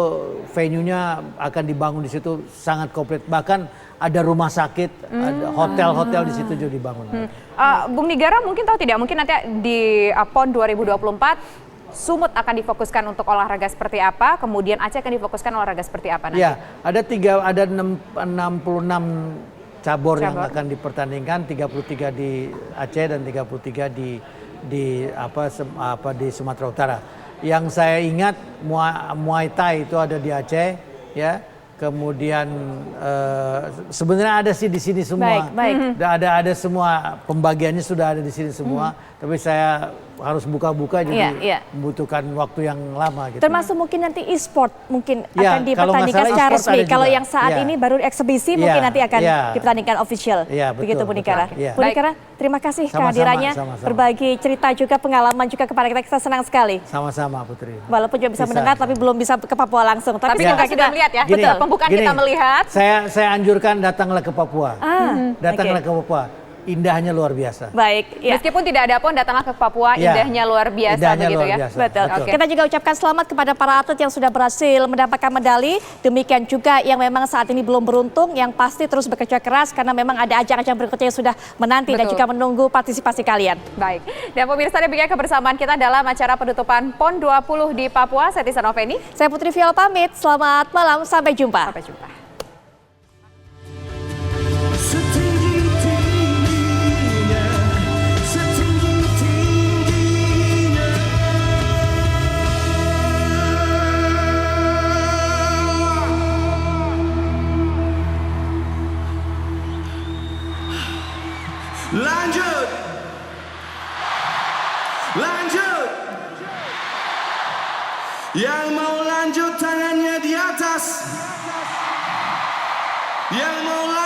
Speaker 6: venue-nya akan dibangun di situ sangat komplit. Bahkan ada rumah sakit, ada hotel-hotel di situ juga dibangun.
Speaker 2: Bung Nigara mungkin tahu tidak, mungkin nanti di PON 2024 Sumut akan difokuskan untuk olahraga seperti apa, kemudian Aceh akan difokuskan olahraga seperti apa nanti? Ya,
Speaker 6: ada 66 cabur yang akan dipertandingkan, 33 di Aceh dan 33 di Sumatera Utara. Yang saya ingat Muay Thai itu ada di Aceh, ya. Kemudian sebenarnya ada sih di sini semua.
Speaker 1: Baik.
Speaker 6: Ada semua, pembagiannya sudah ada di sini semua. Tapi saya harus buka-buka jadi membutuhkan waktu yang lama gitu.
Speaker 1: Termasuk mungkin nanti e-sport mungkin akan dipertandingkan secara resmi. Kalau yang saat ini baru eksebisi mungkin nanti akan dipertandingkan official. Begitu Bu Nigara. Bu Nigara, terima kasih kehadirannya, berbagi cerita juga, pengalaman juga kepada kita. Kita senang sekali.
Speaker 6: Sama-sama Putri.
Speaker 1: Walaupun juga bisa mendengar tapi belum bisa ke Papua langsung.
Speaker 2: Tapi semoga kita melihat ya. Betul, pembukaan kita melihat.
Speaker 6: Saya anjurkan datanglah ke Papua. Datanglah ke Papua. Indahnya luar biasa.
Speaker 1: Baik,
Speaker 2: ya. Meskipun tidak ada PON, datanglah ke Papua, indahnya luar biasa begitu ya.
Speaker 1: Betul. Kita juga ucapkan selamat kepada para atlet yang sudah berhasil mendapatkan medali. Demikian juga yang memang saat ini belum beruntung, yang pasti terus bekerja keras karena memang ada ajang-ajang berikutnya yang sudah menanti dan juga menunggu partisipasi kalian.
Speaker 2: Baik. Dan pemirsa, demikian kebersamaan kita dalam acara penutupan PON 20 di Papua. Saya Tisa Noveni.
Speaker 1: Saya Putri Viola pamit. Selamat malam, sampai jumpa.
Speaker 2: Sampai jumpa.
Speaker 13: Lanjut. Lanjut. Yang mau lanjut tangannya di atas. Yang mau lanjut